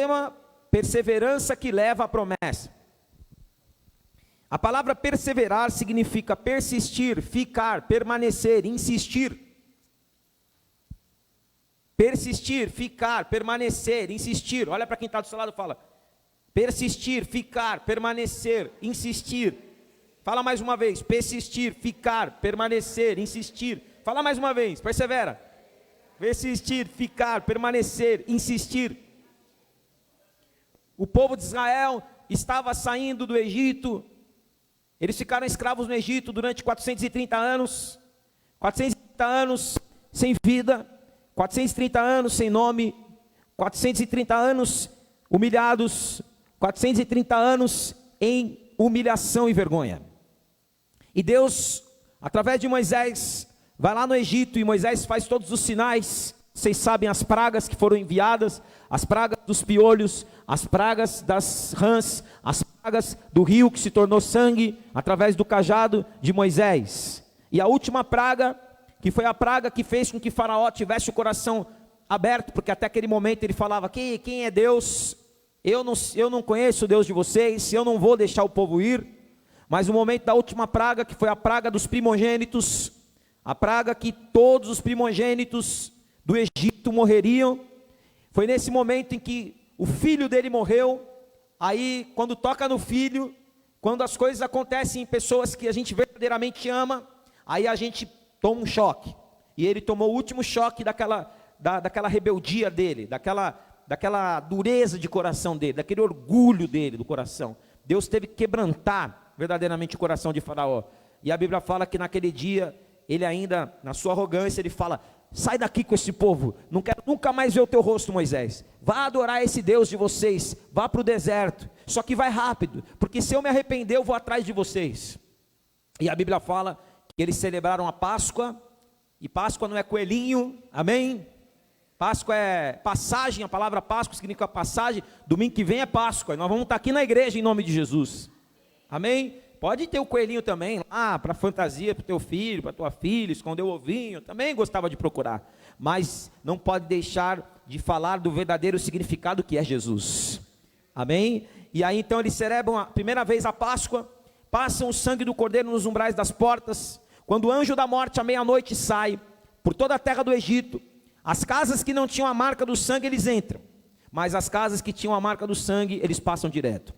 tema: perseverança que leva à promessa. A palavra perseverar significa persistir, ficar, permanecer, insistir. Persistir, ficar, permanecer, insistir. Olha para quem está do seu lado e fala: persistir, ficar, permanecer, insistir. Fala mais uma vez: persistir, ficar, permanecer, insistir. Fala mais uma vez: persevera. Persistir, ficar, permanecer, insistir. O povo de Israel estava saindo do Egito. Eles ficaram escravos no Egito durante 430 anos. 430 anos sem vida, 430 anos sem nome, 430 anos humilhados, 430 anos em humilhação e vergonha. E Deus, através de Moisés, vai lá no Egito e Moisés faz todos os sinais. Vocês sabem as pragas que foram enviadas: as pragas dos piolhos, as pragas das rãs, as pragas do rio que se tornou sangue, através do cajado de Moisés. E a última praga, que foi a praga que fez com que Faraó tivesse o coração aberto, porque até aquele momento ele falava: quem é Deus? Eu não conheço o Deus de vocês, eu não vou deixar o povo ir. Mas o momento da última praga, que foi a praga dos primogênitos, a praga que todos os primogênitos do Egito morreriam, foi nesse momento em que o filho dele morreu. Aí, quando toca no filho, quando as coisas acontecem em pessoas que a gente verdadeiramente ama, aí a gente toma um choque. E ele tomou o último choque daquela rebeldia dele, daquela dureza de coração dele, daquele orgulho dele do coração. Deus teve que quebrantar verdadeiramente o coração de Faraó. E a Bíblia fala que naquele dia, ele ainda, na sua arrogância, ele fala: sai daqui com esse povo, não quero nunca mais ver o teu rosto, Moisés. Vá adorar esse Deus de vocês, vá para o deserto, só que vai rápido, porque se eu me arrepender, eu vou atrás de vocês. E a Bíblia fala que eles celebraram a Páscoa, e Páscoa não é coelhinho, amém? Páscoa é passagem, a palavra Páscoa significa passagem. Domingo que vem é Páscoa, e nós vamos estar aqui na igreja em nome de Jesus, amém? Pode ter o coelhinho também lá, para fantasia, para o teu filho, para a tua filha, esconder o ovinho, também gostava de procurar. Mas não pode deixar de falar do verdadeiro significado que é Jesus, amém? E aí então eles celebram a primeira vez a Páscoa, passam o sangue do cordeiro nos umbrais das portas. Quando o anjo da morte à meia-noite sai por toda a terra do Egito, as casas que não tinham a marca do sangue eles entram, mas as casas que tinham a marca do sangue eles passam direto.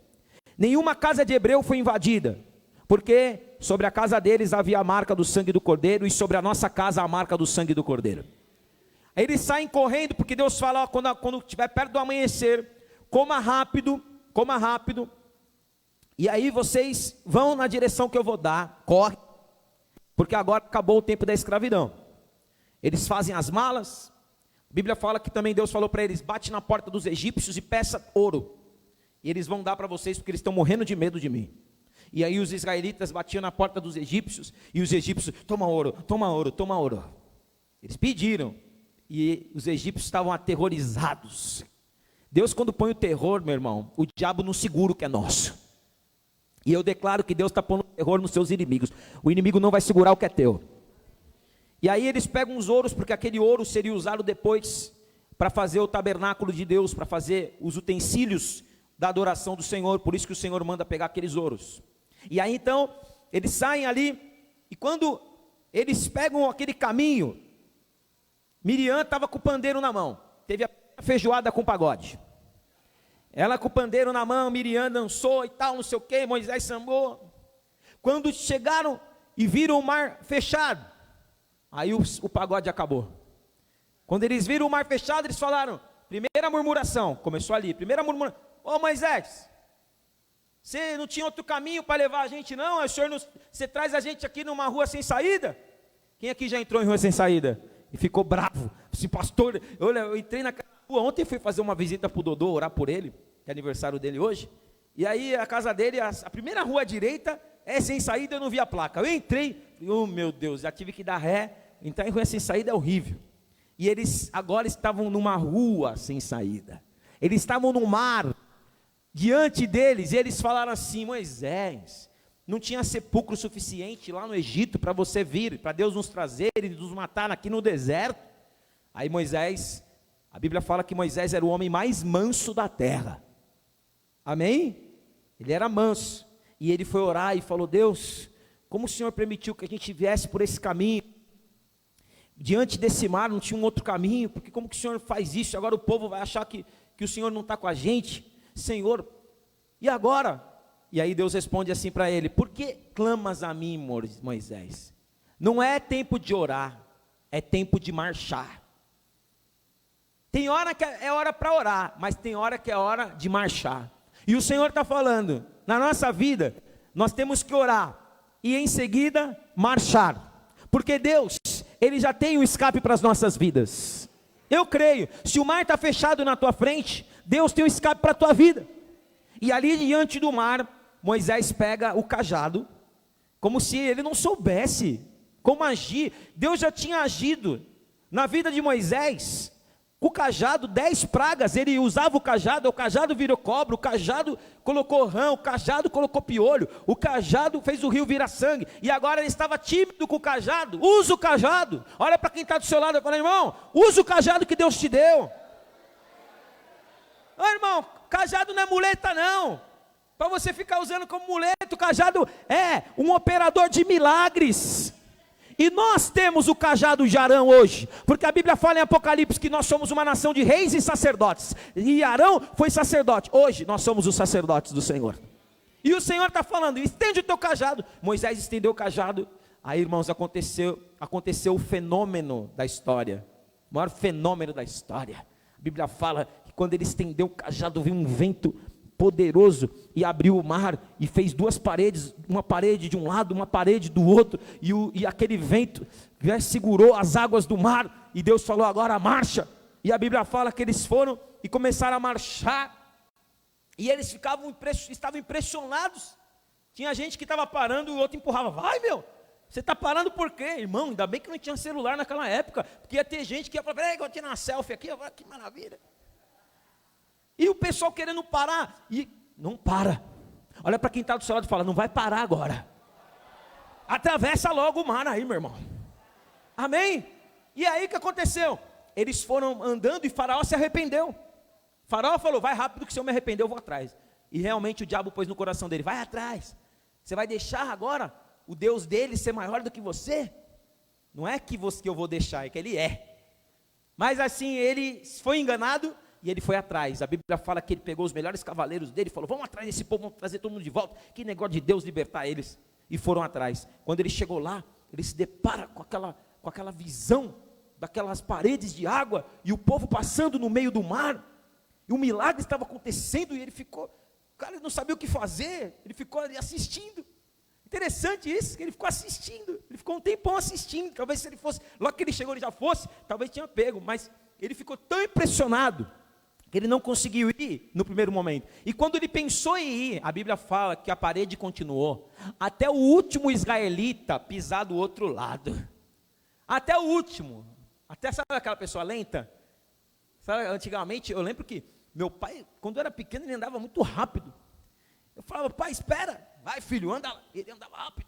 Nenhuma casa de hebreu foi invadida, porque sobre a casa deles havia a marca do sangue do cordeiro, e sobre a nossa casa a marca do sangue do cordeiro. Aí eles saem correndo, porque Deus fala: ó, quando estiver perto do amanhecer, coma rápido, e aí vocês vão na direção que eu vou dar, corre, porque agora acabou o tempo da escravidão. Eles fazem as malas. A Bíblia fala que também Deus falou para eles: bate na porta dos egípcios e peça ouro, e eles vão dar para vocês, porque eles estão morrendo de medo de mim. E aí os israelitas batiam na porta dos egípcios, e os egípcios: toma ouro, toma ouro, toma ouro. Eles pediram, e os egípcios estavam aterrorizados. Deus, quando põe o terror, meu irmão, o diabo não segura o que é nosso. E eu declaro que Deus está pondo terror nos seus inimigos. O inimigo não vai segurar o que é teu. E aí eles pegam os ouros, porque aquele ouro seria usado depois para fazer o tabernáculo de Deus, para fazer os utensílios da adoração do Senhor. Por isso que o Senhor manda pegar aqueles ouros. E aí então, eles saem ali, e quando eles pegam aquele caminho, Miriam estava com o pandeiro na mão, teve a feijoada com pagode. Ela com o pandeiro na mão, Miriam dançou e tal, não sei o que, Moisés sambou. Quando chegaram e viram o mar fechado, aí o pagode acabou. Quando eles viram o mar fechado, eles falaram: primeira murmuração, começou ali, primeira murmuração: ô Moisés, você não tinha outro caminho para levar a gente não? Você traz a gente aqui numa rua sem saída? Quem aqui já entrou em rua sem saída? E ficou bravo, assim: pastor, eu entrei naquela rua, ontem fui fazer uma visita para o Dodô, orar por ele, que é aniversário dele hoje, e aí a casa dele, a primeira rua à direita é sem saída, eu não vi a placa. Eu entrei, oh meu Deus, já tive que dar ré, entrar em rua sem saída é horrível. E eles agora estavam numa rua sem saída, eles estavam no mar, diante deles, e eles falaram assim: Moisés, não tinha sepulcro suficiente lá no Egito para você vir, para Deus nos trazer e nos matar aqui no deserto? Aí Moisés, A Bíblia fala que Moisés era o homem mais manso da terra. Amém? Ele era manso. E ele foi orar e falou: Deus, como o Senhor permitiu que a gente viesse por esse caminho? Diante desse mar não tinha um outro caminho, porque como que o Senhor faz isso? Agora o povo vai achar que o Senhor não está com a gente. Senhor, e agora? E aí Deus responde assim para ele: por que clamas a mim, Moisés? Não é tempo de orar, é tempo de marchar. Tem hora que é hora para orar, mas tem hora que é hora de marchar. E o Senhor está falando, na nossa vida, nós temos que orar e em seguida marchar, porque Deus, Ele já tem um escape para as nossas vidas. Eu creio, se o mar está fechado na tua frente, Deus tem um escape para a tua vida. E ali diante do mar, Moisés pega o cajado, como se ele não soubesse como agir. Deus já tinha agido na vida de Moisés. O cajado, 10 pragas, ele usava o cajado virou cobra, o cajado colocou rã, o cajado colocou piolho, o cajado fez o rio virar sangue, e agora ele estava tímido com o cajado. Usa o cajado. Olha para quem está do seu lado e fala: irmão, usa o cajado que Deus te deu. Ô irmão, cajado não é muleta não, para você ficar usando como muleta. O cajado é um operador de milagres. E nós temos o cajado de Arão hoje, porque a Bíblia fala em Apocalipse que nós somos uma nação de reis e sacerdotes, e Arão foi sacerdote. Hoje nós somos os sacerdotes do Senhor, e o Senhor está falando: estende o teu cajado. Moisés estendeu o cajado. Aí, irmãos, aconteceu o fenômeno da história, o maior fenômeno da história. A Bíblia fala que quando ele estendeu o cajado, veio um vento poderoso e abriu o mar e fez 2 paredes, uma parede de um lado, uma parede do outro, e aquele vento segurou as águas do mar, e Deus falou: agora marcha. E a Bíblia fala que eles foram e começaram a marchar, e eles estavam impressionados. Tinha gente que estava parando e o outro empurrava: vai meu, você está parando por quê? Irmão, ainda bem que não tinha celular naquela época, porque ia ter gente que ia falar: peraí, vou tirar uma selfie aqui, que maravilha. E o pessoal querendo parar, e não para. Olha para quem está do seu lado e fala: não vai parar agora. Atravessa logo o mar aí, meu irmão. Amém? E aí o que aconteceu? Eles foram andando e Faraó se arrependeu. Faraó falou: vai rápido que se eu me arrepender eu vou atrás. E realmente o diabo pôs no coração dele: vai atrás. Você vai deixar agora o Deus dele ser maior do que você? Não é que eu vou deixar, é que ele é. Mas assim, ele foi enganado. E ele foi atrás. A Bíblia fala que ele pegou os melhores cavaleiros dele e falou: vamos atrás desse povo, vamos trazer todo mundo de volta. Que negócio de Deus libertar eles. E foram atrás. Quando ele chegou lá, ele se depara com aquela visão daquelas paredes de água, e o povo passando no meio do mar, e um milagre estava acontecendo, e ele ficou, cara, ele não sabia o que fazer, ele ficou ali assistindo. Interessante isso, que ele ficou assistindo, ele ficou um tempão assistindo. Talvez se ele fosse, logo que ele chegou ele já fosse, talvez tinha pego, mas ele ficou tão impressionado, que ele não conseguiu ir no primeiro momento. E quando ele pensou em ir, a Bíblia fala que a parede continuou, até o último israelita pisar do outro lado, até o último, até, sabe aquela pessoa lenta? Sabe, antigamente, eu lembro que meu pai, quando eu era pequeno, ele andava muito rápido. Eu falava: pai, espera, vai filho, anda lá. Ele andava rápido,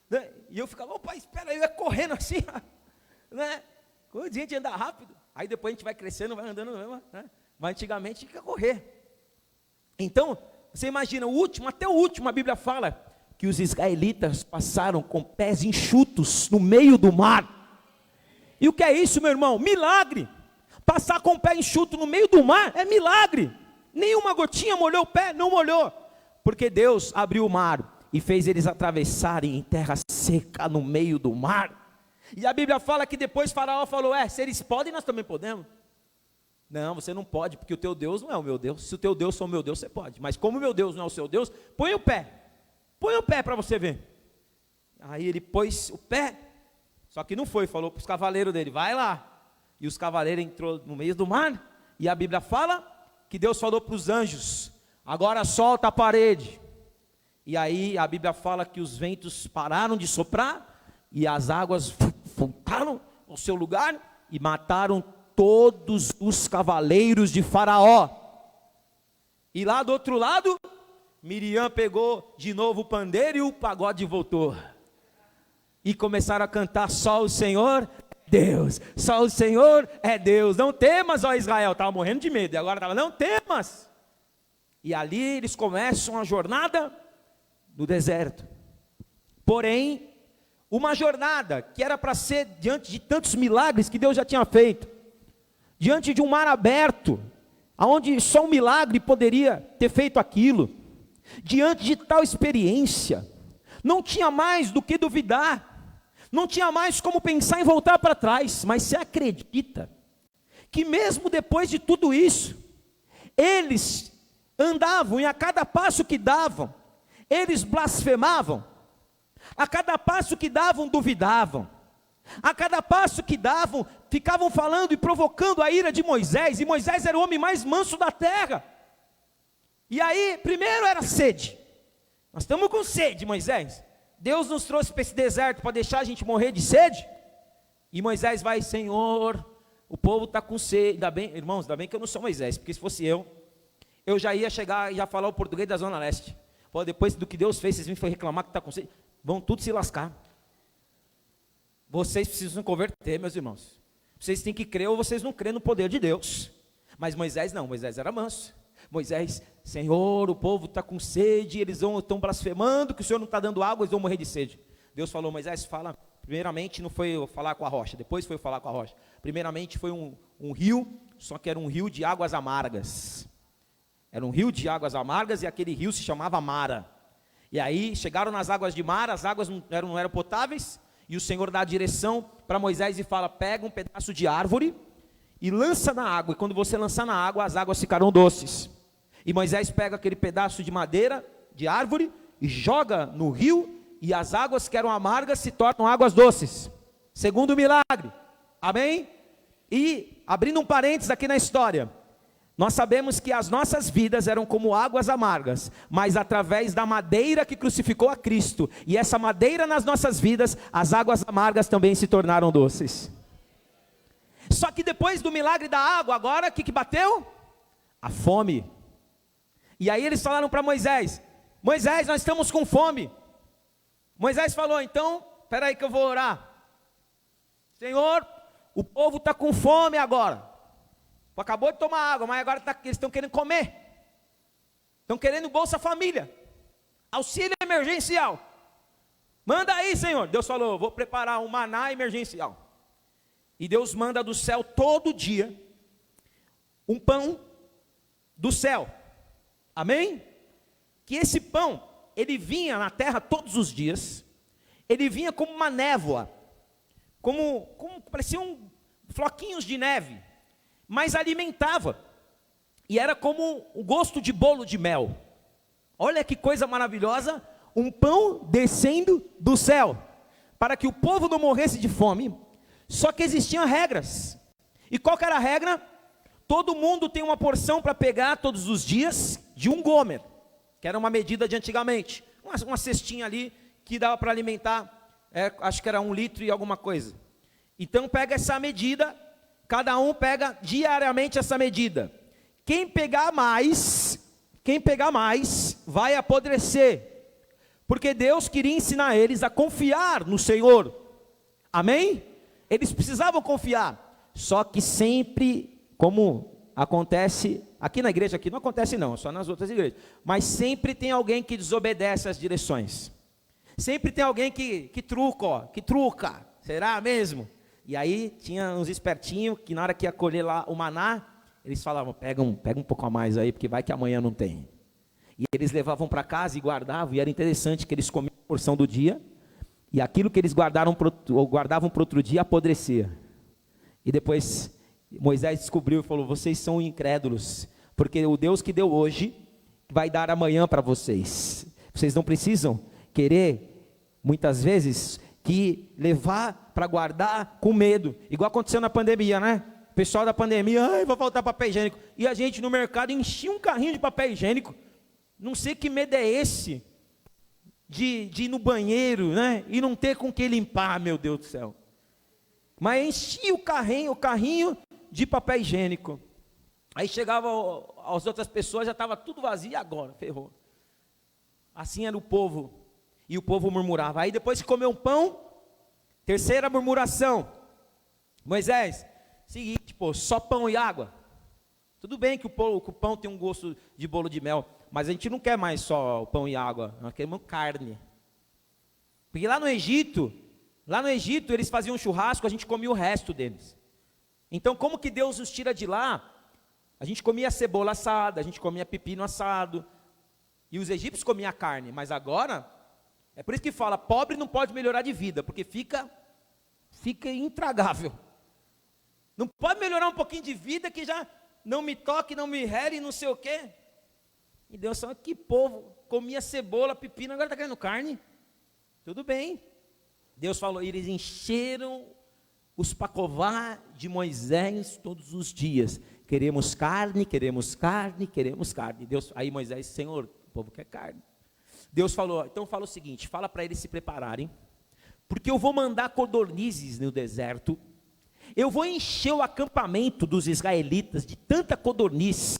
né? E eu ficava: pai, espera, eu ia correndo assim, né? Quando a gente anda rápido, aí depois a gente vai crescendo, vai andando mesmo, né? Mas antigamente tinha que correr. Então, você imagina, até o último, a Bíblia fala que os israelitas passaram com pés enxutos no meio do mar. E o que é isso, meu irmão? Milagre. Passar com o pé enxuto no meio do mar é milagre. Nenhuma gotinha molhou o pé, não molhou. Porque Deus abriu o mar e fez eles atravessarem em terra seca no meio do mar. E a Bíblia fala que depois Faraó falou: se eles podem, nós também podemos. Não, você não pode, porque o teu Deus não é o meu Deus. Se o teu Deus for o meu Deus, você pode. Mas como o meu Deus não é o seu Deus, põe o pé para você ver. Aí ele pôs o pé, só que não foi, falou para os cavaleiros dele: vai lá. E os cavaleiros entrou no meio do mar, e a Bíblia fala que Deus falou para os anjos: agora solta a parede. E aí a Bíblia fala que os ventos pararam de soprar, e as águas voltaram ao seu lugar, e mataram todos os cavaleiros de Faraó. E lá do outro lado, Miriam pegou de novo o pandeiro e o pagode voltou. E começaram a cantar: só o Senhor Deus, só o Senhor é Deus, não temas, ó Israel. Estava morrendo de medo, e agora estava, não temas. E ali eles começam a jornada no deserto. Porém, uma jornada que era para ser diante de tantos milagres que Deus já tinha feito, diante de um mar aberto, aonde só um milagre poderia ter feito aquilo, diante de tal experiência, não tinha mais do que duvidar, não tinha mais como pensar em voltar para trás. Mas você acredita que mesmo depois de tudo isso, eles andavam e a cada passo que davam, eles blasfemavam, a cada passo que davam duvidavam, a cada passo que davam ficavam falando e provocando a ira de Moisés, e Moisés era o homem mais manso da terra. E aí, primeiro era sede. Nós estamos com sede, Moisés. Deus nos trouxe para esse deserto para deixar a gente morrer de sede? E Moisés vai, Senhor, o povo está com sede. Ainda bem, irmãos, ainda bem que eu não sou Moisés, porque se fosse eu já ia chegar e já falar o português da Zona Leste. Pô, depois do que Deus fez, vocês vêm reclamar que está com sede, vão tudo se lascar. Vocês precisam converter, meus irmãos. Vocês têm que crer ou vocês não crêem no poder de Deus. Mas Moisés não, Moisés era manso. Moisés, Senhor, o povo está com sede, eles estão blasfemando, que o Senhor não está dando água, eles vão morrer de sede. Deus falou, Moisés, fala, primeiramente não foi eu falar com a rocha, depois foi eu falar com a rocha. Primeiramente foi um rio, só que era um rio de águas amargas. Era um rio de águas amargas e aquele rio se chamava Mara. E aí chegaram nas águas de Mara, as águas não eram potáveis, e o Senhor dá a direção para Moisés e fala, pega um pedaço de árvore e lança na água, e quando você lançar na água, as águas ficarão doces. E Moisés pega aquele pedaço de madeira, de árvore, e joga no rio, e as águas que eram amargas se tornam águas doces. Segundo milagre, amém? E, abrindo um parênteses aqui na história, nós sabemos que as nossas vidas eram como águas amargas, mas através da madeira que crucificou a Cristo, e essa madeira nas nossas vidas, as águas amargas também se tornaram doces. Só que depois do milagre da água, agora o que bateu? A fome. E aí eles falaram para Moisés, Moisés, nós estamos com fome. Moisés falou, então, espera aí que eu vou orar. Senhor, o povo está com fome agora. Acabou de tomar água, mas agora eles estão querendo comer. Estão querendo Bolsa Família. Auxílio emergencial. Manda aí, Senhor. Deus falou, vou preparar um maná emergencial. E Deus manda do céu todo dia um pão do céu. Amém? Que esse pão, ele vinha na terra todos os dias. Ele vinha como uma névoa. Como pareciam floquinhos de neve. Mas alimentava. E era como o gosto de bolo de mel. Olha que coisa maravilhosa. Um pão descendo do céu. Para que o povo não morresse de fome. Só que existiam regras. E qual que era a regra? Todo mundo tem uma porção para pegar todos os dias de um gomer, que era uma medida de antigamente. Uma cestinha ali que dava para alimentar, acho que era 1 litro e alguma coisa. Então pega essa medida, cada um pega diariamente essa medida. Quem pegar mais vai apodrecer. Porque Deus queria ensinar eles a confiar no Senhor. Amém? Eles precisavam confiar. Só que sempre, como acontece, aqui na igreja aqui não acontece não, só nas outras igrejas. Mas sempre tem alguém que desobedece às direções. Sempre tem alguém que truca. Será mesmo? E aí tinha uns espertinhos que na hora que ia colher lá o maná, eles falavam, pega um pouco a mais aí, porque vai que amanhã não tem. E eles levavam para casa e guardavam, e era interessante que eles comiam a porção do dia, e aquilo que eles guardavam para outro dia apodrecia. E depois Moisés descobriu e falou, vocês são incrédulos, porque o Deus que deu hoje, vai dar amanhã para vocês. Vocês não precisam querer, muitas vezes, que levar para guardar com medo, igual aconteceu na pandemia, né? O pessoal da pandemia, vai faltar papel higiênico, e a gente no mercado enchia um carrinho de papel higiênico. Não sei que medo é esse, de ir no banheiro, né? E não ter com que limpar, meu Deus do céu. Mas enchia o carrinho de papel higiênico. Aí chegava as outras pessoas, já estava tudo vazio, e agora? Ferrou. Assim era o povo. E o povo murmurava. Aí depois que comeu um pão, terceira murmuração. Moisés, seguinte, pô, só pão e água. Tudo bem que o pão tem um gosto de bolo de mel, mas a gente não quer mais só o pão e água, nós queremos carne. Porque lá no Egito eles faziam um churrasco, a gente comia o resto deles. Então como que Deus nos tira de lá? A gente comia cebola assada, a gente comia pepino assado, e os egípcios comiam carne, mas agora, é por isso que fala, pobre não pode melhorar de vida, porque fica intragável. Não pode melhorar um pouquinho de vida que já não me toque, não me rere, não sei o quê. E Deus falou, que povo, comia cebola, pepino, agora está querendo carne? Tudo bem. Deus falou, eles encheram os pacová de Moisés todos os dias. Queremos carne, queremos carne, queremos carne. Deus, aí Moisés, Senhor, o povo quer carne. Deus falou, então fala o seguinte, fala para eles se prepararem, porque eu vou mandar codornizes no deserto, eu vou encher o acampamento dos israelitas de tanta codorniz,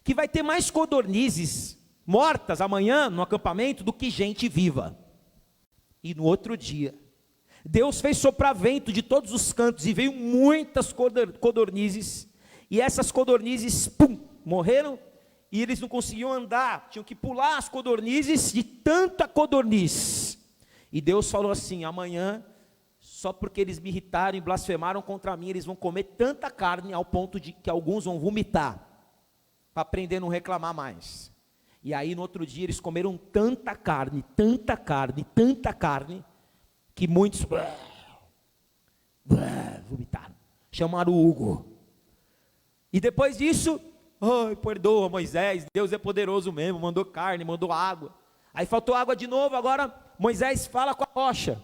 que vai ter mais codornizes mortas amanhã no acampamento do que gente viva. E no outro dia, Deus fez soprar vento de todos os cantos, e veio muitas codornizes, e essas codornizes, morreram, e eles não conseguiam andar, tinham que pular as codornizes de tanta codorniz. E Deus falou assim, amanhã, só porque eles me irritaram e blasfemaram contra mim, eles vão comer tanta carne, ao ponto de que alguns vão vomitar, para aprender a não reclamar mais. E aí no outro dia eles comeram tanta carne, que muitos vomitaram, chamaram o Hugo. E depois disso, perdoa Moisés, Deus é poderoso mesmo, mandou carne, mandou água. Aí faltou água de novo, agora Moisés fala com a rocha,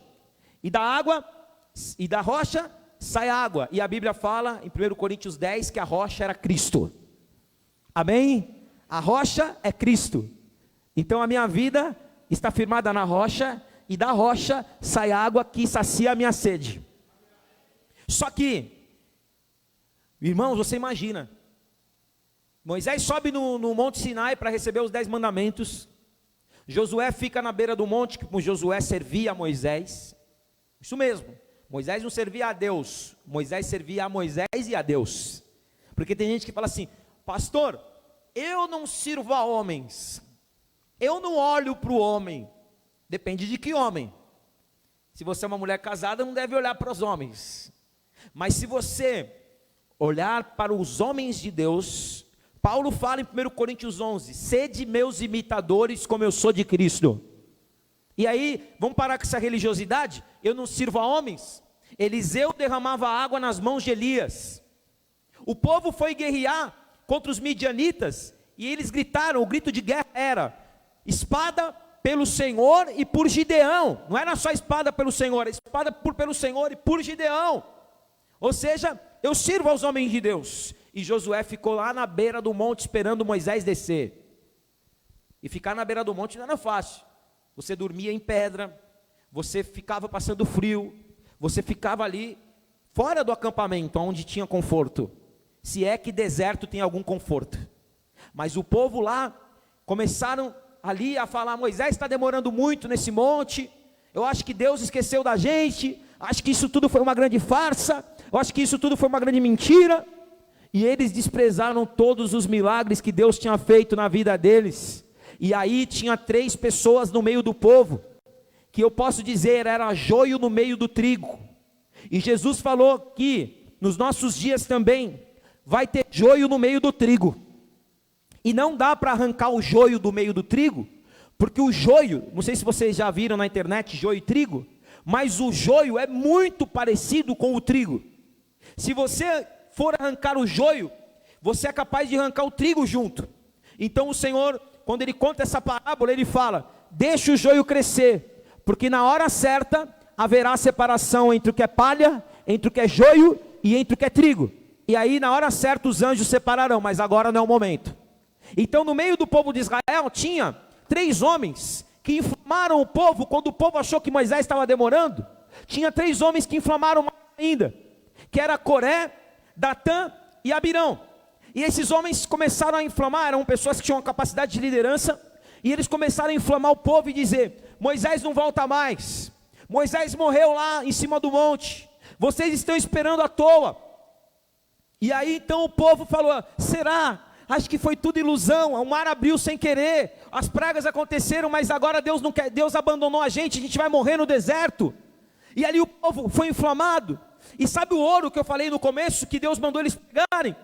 e da água, e da rocha sai água, e a Bíblia fala em 1 Coríntios 10, que a rocha era Cristo, amém? A rocha é Cristo, então a minha vida está firmada na rocha, e da rocha sai água que sacia a minha sede. Só que, irmãos, você imagina, Moisés sobe no Monte Sinai para receber os 10 mandamentos, Josué fica na beira do monte, como Josué servia a Moisés, isso mesmo, Moisés não servia a Deus, Moisés servia a Moisés e a Deus, porque tem gente que fala assim, pastor, eu não sirvo a homens, eu não olho para o homem, depende de que homem, se você é uma mulher casada não deve olhar para os homens, mas se você olhar para os homens de Deus, Paulo fala em 1 Coríntios 11, sede meus imitadores como eu sou de Cristo. E aí, vamos parar com essa religiosidade, eu não sirvo a homens. Eliseu derramava água nas mãos de Elias, o povo foi guerrear contra os midianitas, e eles gritaram, o grito de guerra era, espada pelo Senhor e por Gideão, não era só espada pelo Senhor, era espada pelo Senhor e por Gideão, ou seja, eu sirvo aos homens de Deus. E Josué ficou lá na beira do monte esperando Moisés descer, e ficar na beira do monte não era fácil, você dormia em pedra, você ficava passando frio, você ficava ali, fora do acampamento, onde tinha conforto, se é que deserto tem algum conforto, mas o povo lá, começaram ali a falar, Moisés está demorando muito nesse monte, eu acho que Deus esqueceu da gente, acho que isso tudo foi uma grande farsa, eu acho que isso tudo foi uma grande mentira, e eles desprezaram todos os milagres que Deus tinha feito na vida deles, e aí tinha 3 pessoas no meio do povo, que eu posso dizer, era joio no meio do trigo, e Jesus falou que, nos nossos dias também, vai ter joio no meio do trigo, e não dá para arrancar o joio do meio do trigo, porque o joio, não sei se vocês já viram na internet, joio e trigo, mas o joio é muito parecido com o trigo, se você for arrancar o joio, você é capaz de arrancar o trigo junto. Então o Senhor, quando Ele conta essa parábola, Ele fala, deixa o joio crescer, porque na hora certa, haverá separação entre o que é palha, entre o que é joio, e entre o que é trigo, e aí na hora certa os anjos separarão, mas agora não é o momento. Então no meio do povo de Israel, tinha 3 homens, que inflamaram o povo, quando o povo achou que Moisés estava demorando, tinha 3 homens que inflamaram mais ainda, que era Coré, Datã e Abirão, e esses homens começaram a inflamar, eram pessoas que tinham uma capacidade de liderança, e eles começaram a inflamar o povo e dizer, Moisés não volta mais, Moisés morreu lá em cima do monte, vocês estão esperando à toa. E aí então o povo falou: será? Acho que foi tudo ilusão, o mar abriu sem querer, as pragas aconteceram, mas agora Deus não quer, Deus abandonou a gente vai morrer no deserto. E ali o povo foi inflamado. E sabe o ouro que eu falei no começo, que Deus mandou eles pegarem?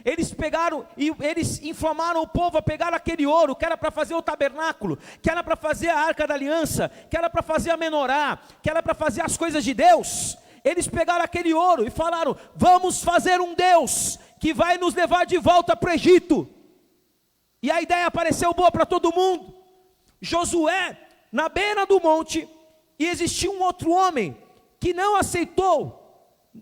Eles pegaram e eles inflamaram o povo a pegar aquele ouro, que era para fazer o tabernáculo, que era para fazer a arca da aliança, que era para fazer a menorá, que era para fazer as coisas de Deus. Eles pegaram aquele ouro e falaram: vamos fazer um Deus que vai nos levar de volta para o Egito. E a ideia apareceu boa para todo mundo. Josué, na beira do monte, e existia um outro homem que não aceitou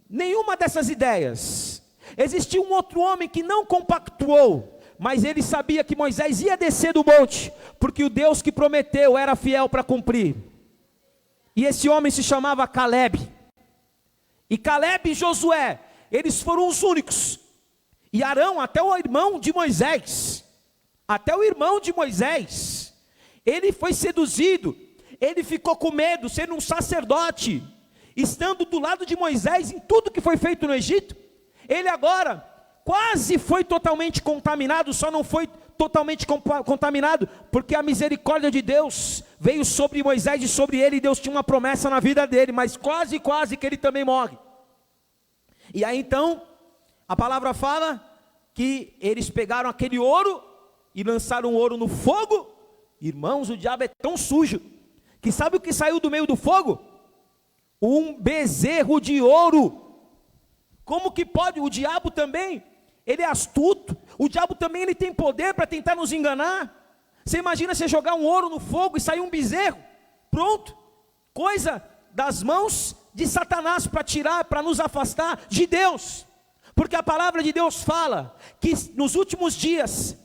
nenhuma dessas ideias. Existia um outro homem que não compactuou, mas ele sabia que Moisés ia descer do monte, porque o Deus que prometeu era fiel para cumprir. E esse homem se chamava Caleb. E Caleb e Josué, eles foram os únicos. E Arão, até o irmão de Moisés, ele foi seduzido, ele ficou com medo, sendo um sacerdote, estando do lado de Moisés em tudo que foi feito no Egito. Ele agora quase foi totalmente contaminado, só não foi totalmente contaminado, porque a misericórdia de Deus veio sobre Moisés e sobre ele, e Deus tinha uma promessa na vida dele, mas quase que ele também morre. E aí então, a palavra fala que eles pegaram aquele ouro, e lançaram o ouro no fogo. Irmãos, o diabo é tão sujo, que sabe o que saiu do meio do fogo? Um bezerro de ouro. Como que pode? O diabo também, ele é astuto, o diabo também ele tem poder para tentar nos enganar. Você imagina você jogar um ouro no fogo e sair um bezerro, pronto, coisa das mãos de Satanás para tirar, para nos afastar de Deus, porque a palavra de Deus fala que nos últimos dias,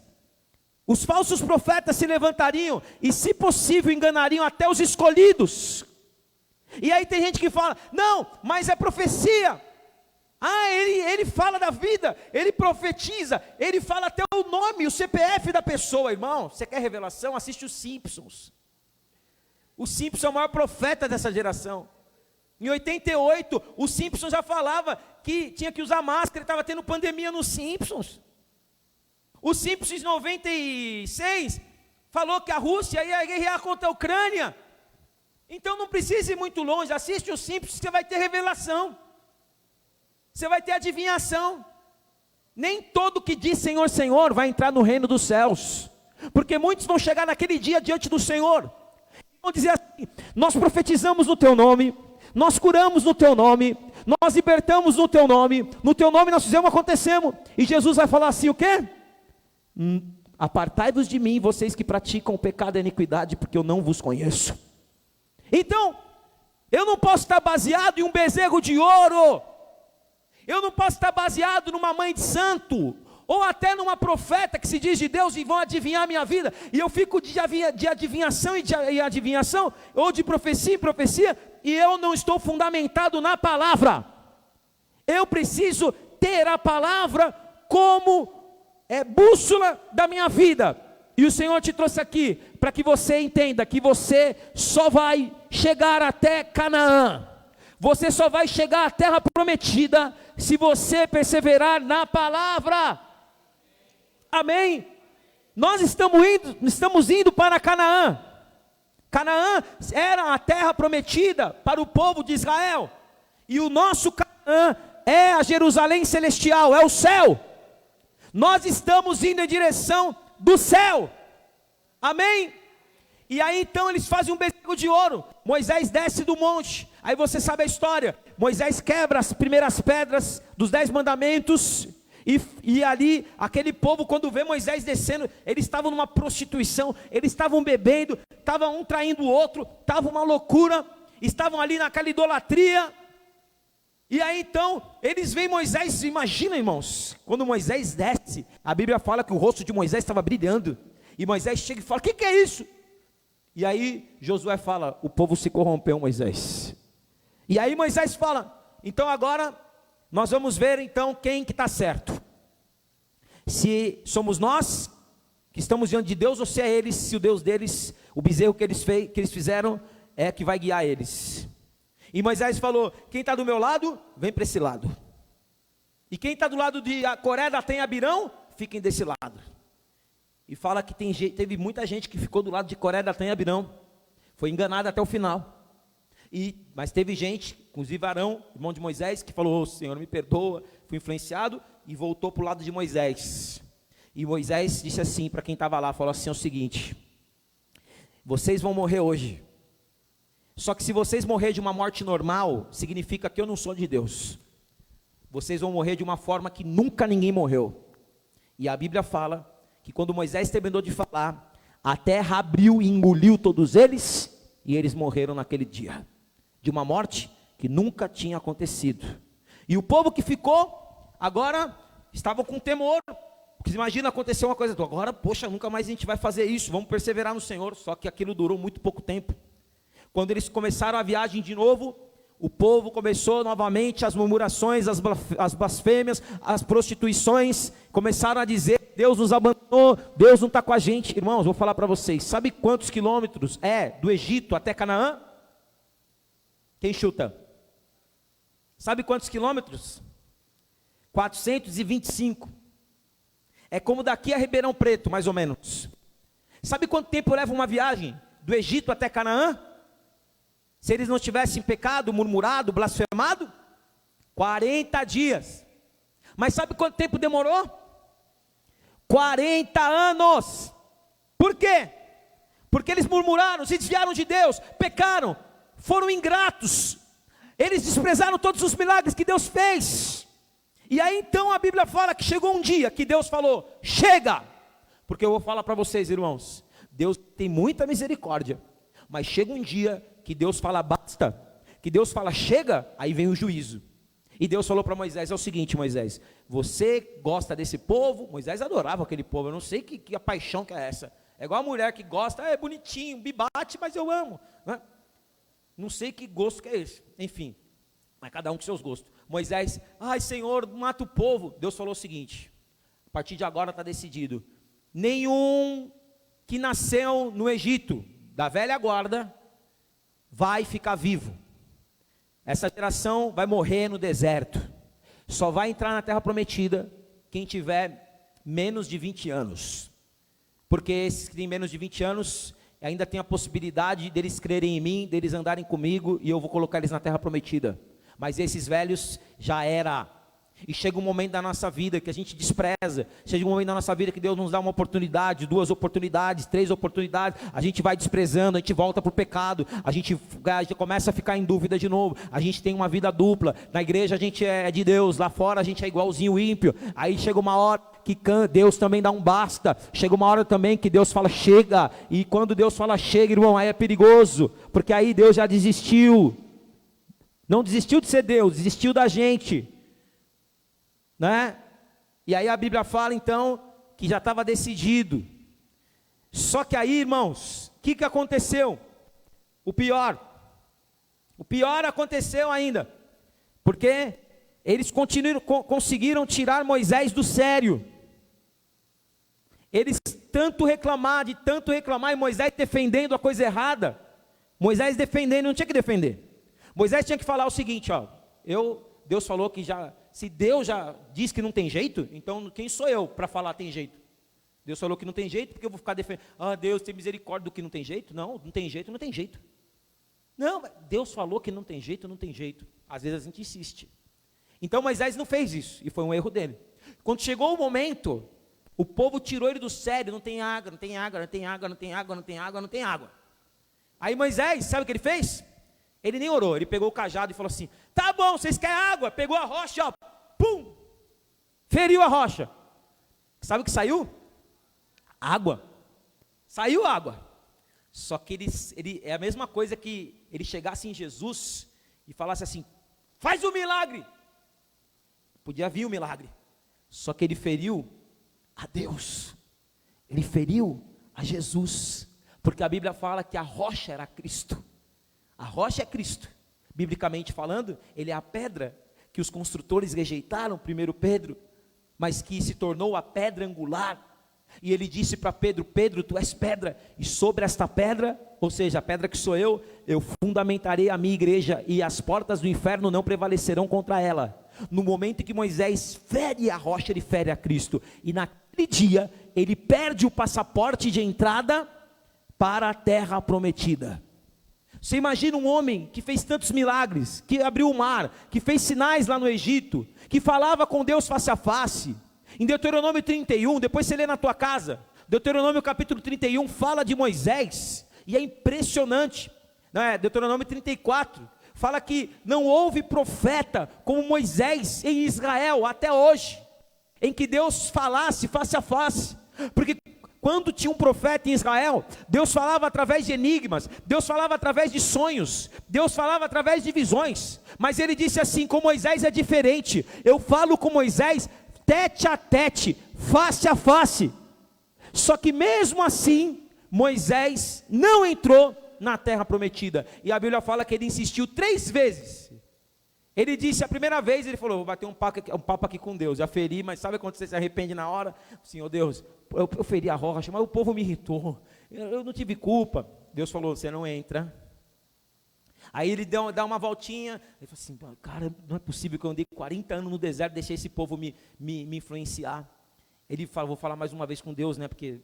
os falsos profetas se levantariam e, se possível, enganariam até os escolhidos. E aí tem gente que fala: não, mas é profecia. Ele fala da vida, ele profetiza, ele fala até o nome, o CPF da pessoa. Irmão, você quer revelação? Assiste os Simpsons. O Simpsons é o maior profeta dessa geração. Em 88, o Simpsons já falava que tinha que usar máscara, estava tendo pandemia nos Simpsons. O Simpsons em 96 falou que a Rússia ia guerrear contra a Ucrânia. Então não precisa ir muito longe, assiste os Simpsons, você vai ter revelação. Você vai ter adivinhação. Nem todo que diz Senhor, Senhor vai entrar no reino dos céus, porque muitos vão chegar naquele dia diante do Senhor, vão dizer assim: nós profetizamos no teu nome, nós curamos no teu nome, nós libertamos no teu nome nós fizemos, acontecemos. E Jesus vai falar assim: o quê? Apartai-vos de mim, vocês que praticam o pecado e a iniquidade, porque eu não vos conheço. Então, eu não posso estar baseado em um bezerro de ouro, eu não posso estar baseado numa mãe de santo, ou até numa profeta que se diz de Deus e vão adivinhar a minha vida, e eu fico de adivinhação e adivinhação, ou de profecia em profecia, e eu não estou fundamentado na palavra. Eu preciso ter a palavra como bússola da minha vida. E o Senhor te trouxe aqui para que você entenda que você só vai chegar até Canaã, você só vai chegar à terra prometida se você perseverar na palavra. Amém? Nós estamos indo para Canaã. Canaã era a terra prometida para o povo de Israel, e o nosso Canaã é a Jerusalém celestial, é o céu. Nós estamos indo em direção do céu. Amém? E aí então eles fazem um bezerro de ouro. Moisés desce do monte. Aí você sabe a história. Moisés quebra as primeiras pedras dos 10 mandamentos. E ali, aquele povo, quando vê Moisés descendo, eles estavam numa prostituição, eles estavam bebendo, estavam um traindo o outro, estava uma loucura, estavam ali naquela idolatria. E aí então, eles veem Moisés, imagina, irmãos, quando Moisés desce, a Bíblia fala que o rosto de Moisés estava brilhando, e Moisés chega e fala: o que é isso? E aí Josué fala: o povo se corrompeu, Moisés. E aí Moisés fala: então agora nós vamos ver então quem que está certo, se somos nós que estamos diante de Deus, ou se é eles, se o Deus deles, o bezerro que eles fizeram é que vai guiar eles. E Moisés falou: quem está do meu lado, vem para esse lado. E quem está do lado de Coré, Datã e Abirão, fiquem desse lado. E fala que teve muita gente que ficou do lado de Coré, Datã e Abirão. Foi enganada até o final. Mas teve gente, inclusive Arão, irmão de Moisés, que falou: Senhor, me perdoa, fui influenciado, e voltou para o lado de Moisés. E Moisés disse assim para quem estava lá, falou assim: é o seguinte, vocês vão morrer hoje. Só que se vocês morrerem de uma morte normal, significa que eu não sou de Deus. Vocês vão morrer de uma forma que nunca ninguém morreu. E a Bíblia fala que quando Moisés terminou de falar, a terra abriu e engoliu todos eles, e eles morreram naquele dia, de uma morte que nunca tinha acontecido. E o povo que ficou, agora, estava com temor, porque imagina acontecer uma coisa, agora, poxa, nunca mais a gente vai fazer isso, vamos perseverar no Senhor. Só que aquilo durou muito pouco tempo. Quando eles começaram a viagem de novo, o povo começou novamente as murmurações, as blasfêmias, as prostituições, começaram a dizer: Deus nos abandonou, Deus não está com a gente. Irmãos, vou falar para vocês, sabe quantos quilômetros é do Egito até Canaã? Quem chuta? Sabe quantos quilômetros? 425. É como daqui a Ribeirão Preto, mais ou menos. Sabe quanto tempo leva uma viagem do Egito até Canaã? Se eles não tivessem pecado, murmurado, blasfemado? 40 dias. Mas sabe quanto tempo demorou? 40 anos. Por quê? Porque eles murmuraram, se desviaram de Deus, pecaram, foram ingratos. Eles desprezaram todos os milagres que Deus fez. E aí então a Bíblia fala que chegou um dia que Deus falou: chega. Porque eu vou falar para vocês, irmãos, Deus tem muita misericórdia, mas chega um dia que Deus fala basta, que Deus fala chega, aí vem o juízo. E Deus falou para Moisés: é o seguinte, Moisés, você gosta desse povo? Moisés adorava aquele povo, eu não sei que a paixão que é essa. É igual a mulher que gosta, é bonitinho, me bate, mas eu amo, né? Não sei que gosto que é esse, enfim, mas cada um com seus gostos. Moisés: ai Senhor, mata o povo. Deus falou o seguinte: a partir de agora está decidido, nenhum que nasceu no Egito, da velha guarda, vai ficar vivo. Essa geração vai morrer no deserto. Só vai entrar na terra prometida quem tiver menos de 20 anos. Porque esses que têm menos de 20 anos ainda tem a possibilidade deles crerem em mim, deles andarem comigo, e eu vou colocar eles na terra prometida. Mas esses velhos já era. E chega um momento da nossa vida que a gente despreza, chega um momento da nossa vida que Deus nos dá uma oportunidade, 2 oportunidades, 3 oportunidades, a gente vai desprezando, a gente volta para o pecado, a gente começa a ficar em dúvida de novo, a gente tem uma vida dupla, na igreja a gente é de Deus, lá fora a gente é igualzinho o ímpio. Aí chega uma hora que Deus também dá um basta, chega uma hora também que Deus fala chega, e quando Deus fala chega, irmão, aí é perigoso, porque aí Deus já desistiu, não desistiu de ser Deus, desistiu da gente, né? E aí a Bíblia fala então que já estava decidido. Só que aí, irmãos, o que aconteceu? O pior aconteceu ainda, porque eles conseguiram tirar Moisés do sério. Eles tanto reclamar, e Moisés defendendo a coisa errada. Moisés defendendo, não tinha que defender. Moisés tinha que falar o seguinte, ó, Deus falou que já, se Deus já diz que não tem jeito, então quem sou eu para falar tem jeito? Deus falou que não tem jeito, porque eu vou ficar defendendo, Deus tem misericórdia do que não tem jeito? Não tem jeito, não tem jeito. Não, Deus falou que não tem jeito, não tem jeito. Às vezes a gente insiste. Então Moisés não fez isso, e foi um erro dele. Quando chegou o momento, o povo tirou ele do sério, não tem água, não tem água, não tem água, não tem água, não tem água, não tem água. Aí Moisés, sabe o que ele fez? Ele nem orou, ele pegou o cajado e falou assim, tá bom, vocês querem água? Pegou a rocha, ó, pum, feriu a rocha. Sabe o que saiu? Água. Saiu água. Só que ele é a mesma coisa que ele chegasse em Jesus e falasse assim, faz um milagre. Podia vir o milagre. Só que ele feriu a Deus. Ele feriu a Jesus. Porque a Bíblia fala que a rocha era Cristo. A rocha é Cristo. Biblicamente falando, ele é a pedra que os construtores rejeitaram, 1 Pedro, mas que se tornou a pedra angular. E ele disse para Pedro: Pedro, tu és pedra, e sobre esta pedra, ou seja, a pedra que sou eu fundamentarei a minha igreja, e as portas do inferno não prevalecerão contra ela. No momento em que Moisés fere a rocha, ele fere a Cristo, e naquele dia, ele perde o passaporte de entrada para a terra prometida. Você imagina um homem que fez tantos milagres, que abriu o mar, que fez sinais lá no Egito, que falava com Deus face a face. Em Deuteronômio 31, depois você lê na tua casa, Deuteronômio capítulo 31 fala de Moisés, e é impressionante, não é? Deuteronômio 34, fala que não houve profeta como Moisés em Israel até hoje, em que Deus falasse face a face, porque quando tinha um profeta em Israel, Deus falava através de enigmas, Deus falava através de sonhos, Deus falava através de visões, mas ele disse assim: com Moisés é diferente, eu falo com Moisés tete a tete, face a face. Só que mesmo assim, Moisés não entrou na terra prometida, e a Bíblia fala que ele insistiu 3 vezes. Ele disse a primeira vez, ele falou: vou bater um papo aqui com Deus, já feri, mas sabe quando você se arrepende na hora? Senhor Deus, eu feri a rocha, mas o povo me irritou, eu não tive culpa. Deus falou: você não entra. Aí ele dá uma voltinha, ele falou assim: cara, não é possível que eu andei 40 anos no deserto, deixei esse povo me influenciar. Ele falou: vou falar mais uma vez com Deus, né, porque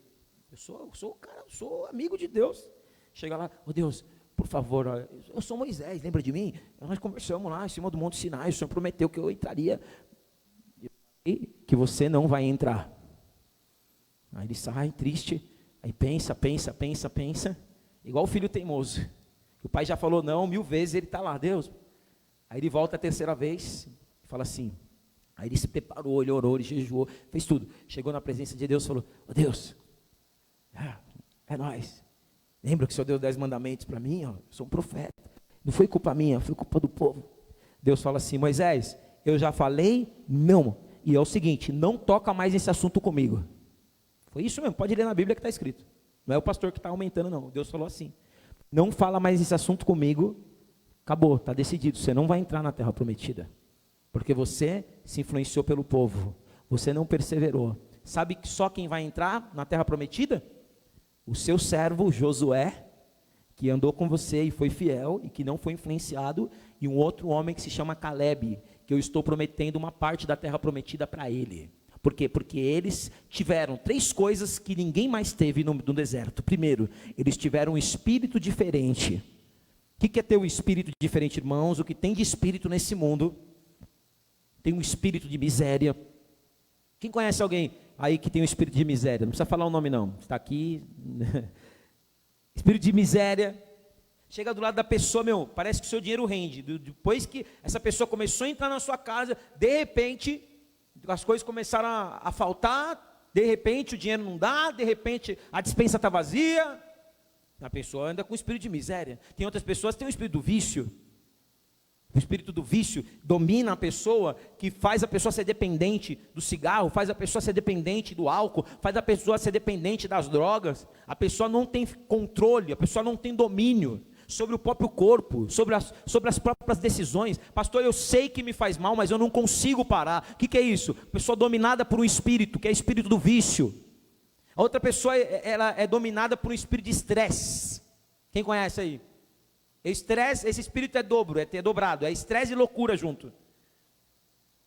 eu sou amigo de Deus. Chega lá: ô Deus, por favor, eu sou Moisés, lembra de mim? Nós conversamos lá em cima do Monte Sinai, o Senhor prometeu que eu entraria, e que você não vai entrar. Aí ele sai triste, aí pensa, igual o filho teimoso. O pai já falou não 1000 vezes, ele está lá: Deus. Aí ele volta a 3ª vez, e fala assim, aí ele se preparou, ele orou, ele jejuou, fez tudo, chegou na presença de Deus, falou: ô Deus, é nóis, lembra que o Senhor deu 10 mandamentos para mim? Eu sou um profeta, não foi culpa minha, foi culpa do povo. Deus fala assim: Moisés, eu já falei não, e é o seguinte, não toca mais nesse assunto comigo. Foi isso mesmo, pode ler na Bíblia que está escrito, não é o pastor que está aumentando não, Deus falou assim: não fala mais esse assunto comigo, acabou, está decidido, você não vai entrar na terra prometida, porque você se influenciou pelo povo, você não perseverou. Sabe que só quem vai entrar na terra prometida? O seu servo Josué, que andou com você e foi fiel, e que não foi influenciado, e um outro homem que se chama Caleb, que eu estou prometendo uma parte da terra prometida para ele. Por quê? Porque eles tiveram 3 coisas que ninguém mais teve no deserto. Primeiro, eles tiveram um espírito diferente. O que é ter um espírito diferente, irmãos? O que tem de espírito nesse mundo? Tem um espírito de miséria. Quem conhece alguém aí que tem um espírito de miséria? Não precisa falar o nome não, está aqui. Espírito de miséria. Chega do lado da pessoa, parece que o seu dinheiro rende. Depois que essa pessoa começou a entrar na sua casa, de repente as coisas começaram a faltar, de repente o dinheiro não dá, de repente a despensa está vazia, a pessoa anda com espírito de miséria. Tem outras pessoas que têm o espírito do vício. O espírito do vício domina a pessoa, que faz a pessoa ser dependente do cigarro, faz a pessoa ser dependente do álcool, faz a pessoa ser dependente das drogas. A pessoa não tem controle, a pessoa não tem domínio sobre o próprio corpo, sobre as próprias decisões. Pastor, eu sei que me faz mal, mas eu não consigo parar. O que é isso? Pessoa dominada por um espírito, que é o espírito do vício. A outra pessoa, ela é dominada por um espírito de estresse. Quem conhece aí? Estresse, esse espírito é dobrado, é estresse e loucura junto.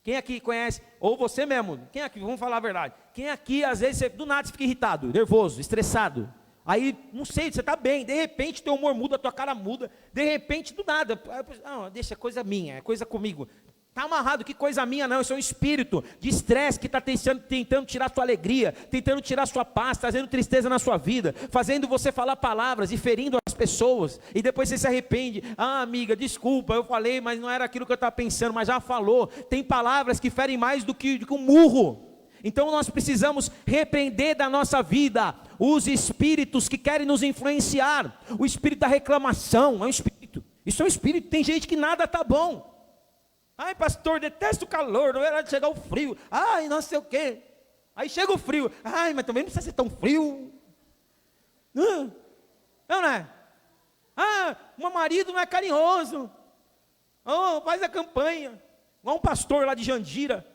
Quem aqui conhece, ou você mesmo, quem aqui, vamos falar a verdade, quem aqui às vezes do nada você fica irritado, nervoso, estressado, aí não sei, você está bem, de repente teu humor muda, tua cara muda, de repente do nada, não, deixa, é coisa minha, é coisa comigo. Está amarrado, que coisa minha não, isso é um espírito de estresse que está tentando tirar sua alegria, tentando tirar sua paz, trazendo tristeza na sua vida, fazendo você falar palavras e ferindo as pessoas, e depois você se arrepende. Amiga, desculpa, eu falei, mas não era aquilo que eu estava pensando, mas já falou. Tem palavras que ferem mais do que um murro. Então nós precisamos repreender da nossa vida os espíritos que querem nos influenciar. O espírito da reclamação é um espírito, isso é um espírito. Tem gente que nada está bom. Ai, pastor, detesto o calor, não era de chegar o frio. Ai, não sei o quê. Aí chega o frio. Ai, mas também não precisa ser tão frio. Não é? Meu marido não é carinhoso. Faz a campanha. Igual um pastor lá de Jandira.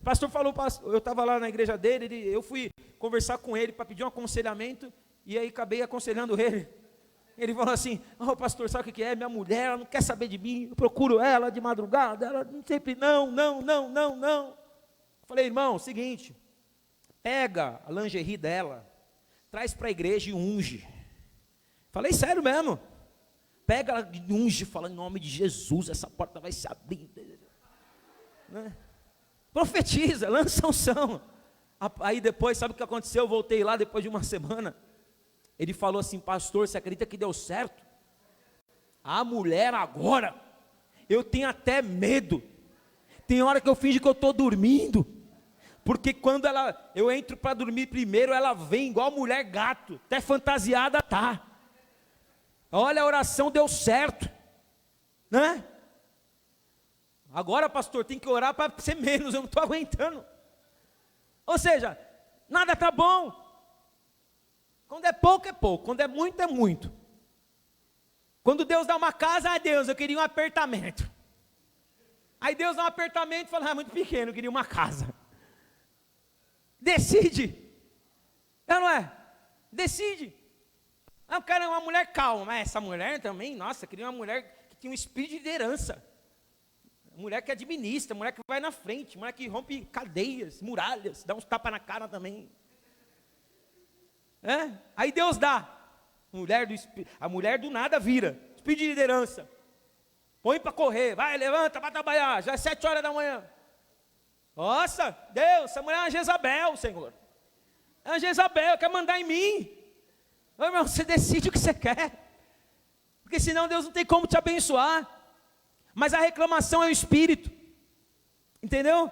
O pastor falou, eu estava lá na igreja dele, eu fui conversar com ele para pedir um aconselhamento, e aí acabei aconselhando ele. Ele falou assim, pastor, sabe o que é? Minha mulher, ela não quer saber de mim, eu procuro ela de madrugada, ela sempre não. Falei, irmão, seguinte, pega a lingerie dela, traz para a igreja e unge. Falei sério mesmo. Pega ela e unge, fala em nome de Jesus, essa porta vai se abrir. Né? Profetiza, lança unção. Aí depois, sabe o que aconteceu? Eu voltei lá depois de uma semana. Ele falou assim, pastor, você acredita que deu certo? A mulher agora, eu tenho até medo. Tem hora que eu finjo que eu estou dormindo. Porque quando eu entro para dormir primeiro, ela vem igual mulher gato, até fantasiada tá. Olha, a oração deu certo, né? Agora, pastor, tem que orar para ser menos, eu não estou aguentando. Ou seja, nada está bom. Quando é pouco, é pouco. Quando é muito, é muito. Quando Deus dá uma casa, Deus, eu queria um apartamento. Aí Deus dá um apartamento e fala, muito pequeno, eu queria uma casa. Decide. Não é? Decide. Eu quero uma mulher calma, mas essa mulher também, nossa, eu queria uma mulher que tinha um espírito de liderança. Mulher que administra, mulher que vai na frente, mulher que rompe cadeias, muralhas, dá uns tapas na cara também. Aí Deus dá. A mulher do nada vira, espírito de liderança. Põe para correr, vai, levanta para trabalhar, já é 7 horas da manhã. Nossa, Deus, essa mulher é uma Jezabel, Senhor. É uma Jezabel, quer mandar em mim. Meu irmão, você decide o que você quer. Porque senão Deus não tem como te abençoar. Mas a reclamação é o espírito. Entendeu?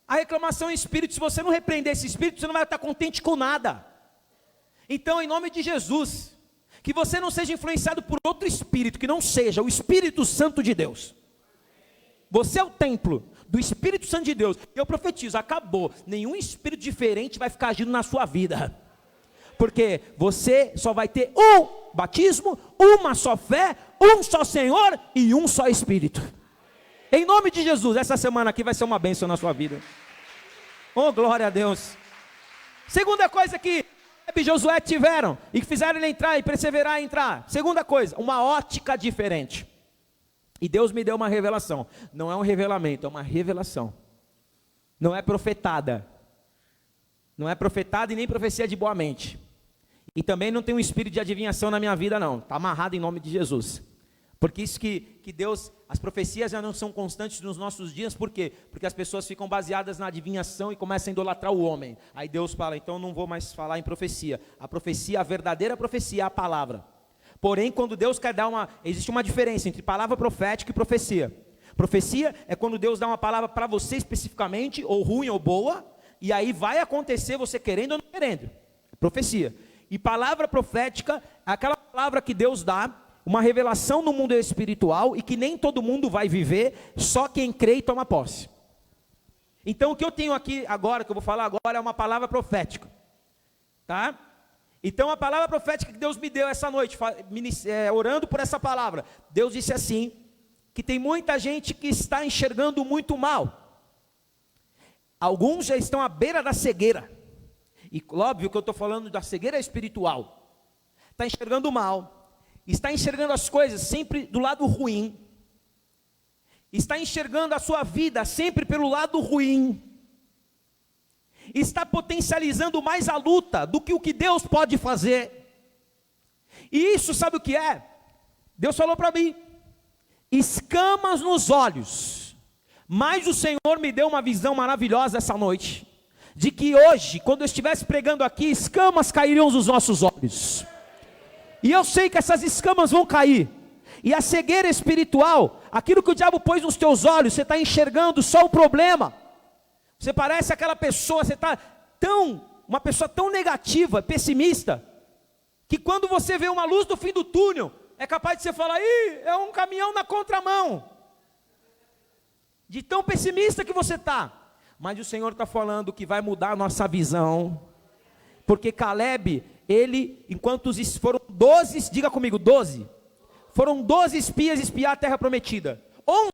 A reclamação é o espírito. Se você não repreender esse espírito, você não vai estar contente com nada. Então, em nome de Jesus, que você não seja influenciado por outro espírito, que não seja o Espírito Santo de Deus. Você é o templo do Espírito Santo de Deus. Eu profetizo, acabou. Nenhum espírito diferente vai ficar agindo na sua vida. Porque você só vai ter um batismo, uma só fé, um só Senhor e um só Espírito. Em nome de Jesus, essa semana aqui vai ser uma bênção na sua vida. Oh, glória a Deus. Segunda coisa que Caleb e Josué tiveram e que fizeram ele entrar e perseverar em entrar. Segunda coisa, uma ótica diferente. E Deus me deu uma revelação. Não é um revelamento, é uma revelação. Não é profetada. Não é profetada e nem profecia de boa mente. E também não tem um espírito de adivinhação na minha vida não. Está amarrado em nome de Jesus. Porque isso que Deus, as profecias já não são constantes nos nossos dias. Por quê? Porque as pessoas ficam baseadas na adivinhação e começam a idolatrar o homem. Aí Deus fala, então não vou mais falar em profecia. A profecia, a verdadeira profecia é a palavra. Porém, quando Deus quer dar existe uma diferença entre palavra profética e profecia. Profecia é quando Deus dá uma palavra para você especificamente, ou ruim ou boa, e aí vai acontecer você querendo ou não querendo. Profecia. E palavra profética é aquela palavra que Deus dá, uma revelação no mundo espiritual e que nem todo mundo vai viver, só quem crê e toma posse. Então o que eu tenho aqui agora, que eu vou falar agora, é uma palavra profética. Tá? Então a palavra profética que Deus me deu essa noite, orando por essa palavra, Deus disse assim, que tem muita gente que está enxergando muito mal. Alguns já estão à beira da cegueira. E óbvio que eu estou falando da cegueira espiritual. Está enxergando mal. Está enxergando as coisas sempre do lado ruim. Está enxergando a sua vida sempre pelo lado ruim. Está potencializando mais a luta do que o que Deus pode fazer. E isso sabe o que é? Deus falou para mim, escamas nos olhos. Mas o Senhor me deu uma visão maravilhosa essa noite, de que hoje, quando eu estivesse pregando aqui, escamas cairiam dos nossos olhos. E eu sei que essas escamas vão cair. E a cegueira espiritual, aquilo que o diabo pôs nos teus olhos, você está enxergando só o problema. Você parece aquela pessoa, você está uma pessoa tão negativa, pessimista, que quando você vê uma luz do fim do túnel, é capaz de você falar, é um caminhão na contramão. De tão pessimista que você está. Mas o Senhor está falando que vai mudar a nossa visão. Porque Caleb, enquanto foram 12, diga comigo, 12. Foram 12 espias espiar a terra prometida.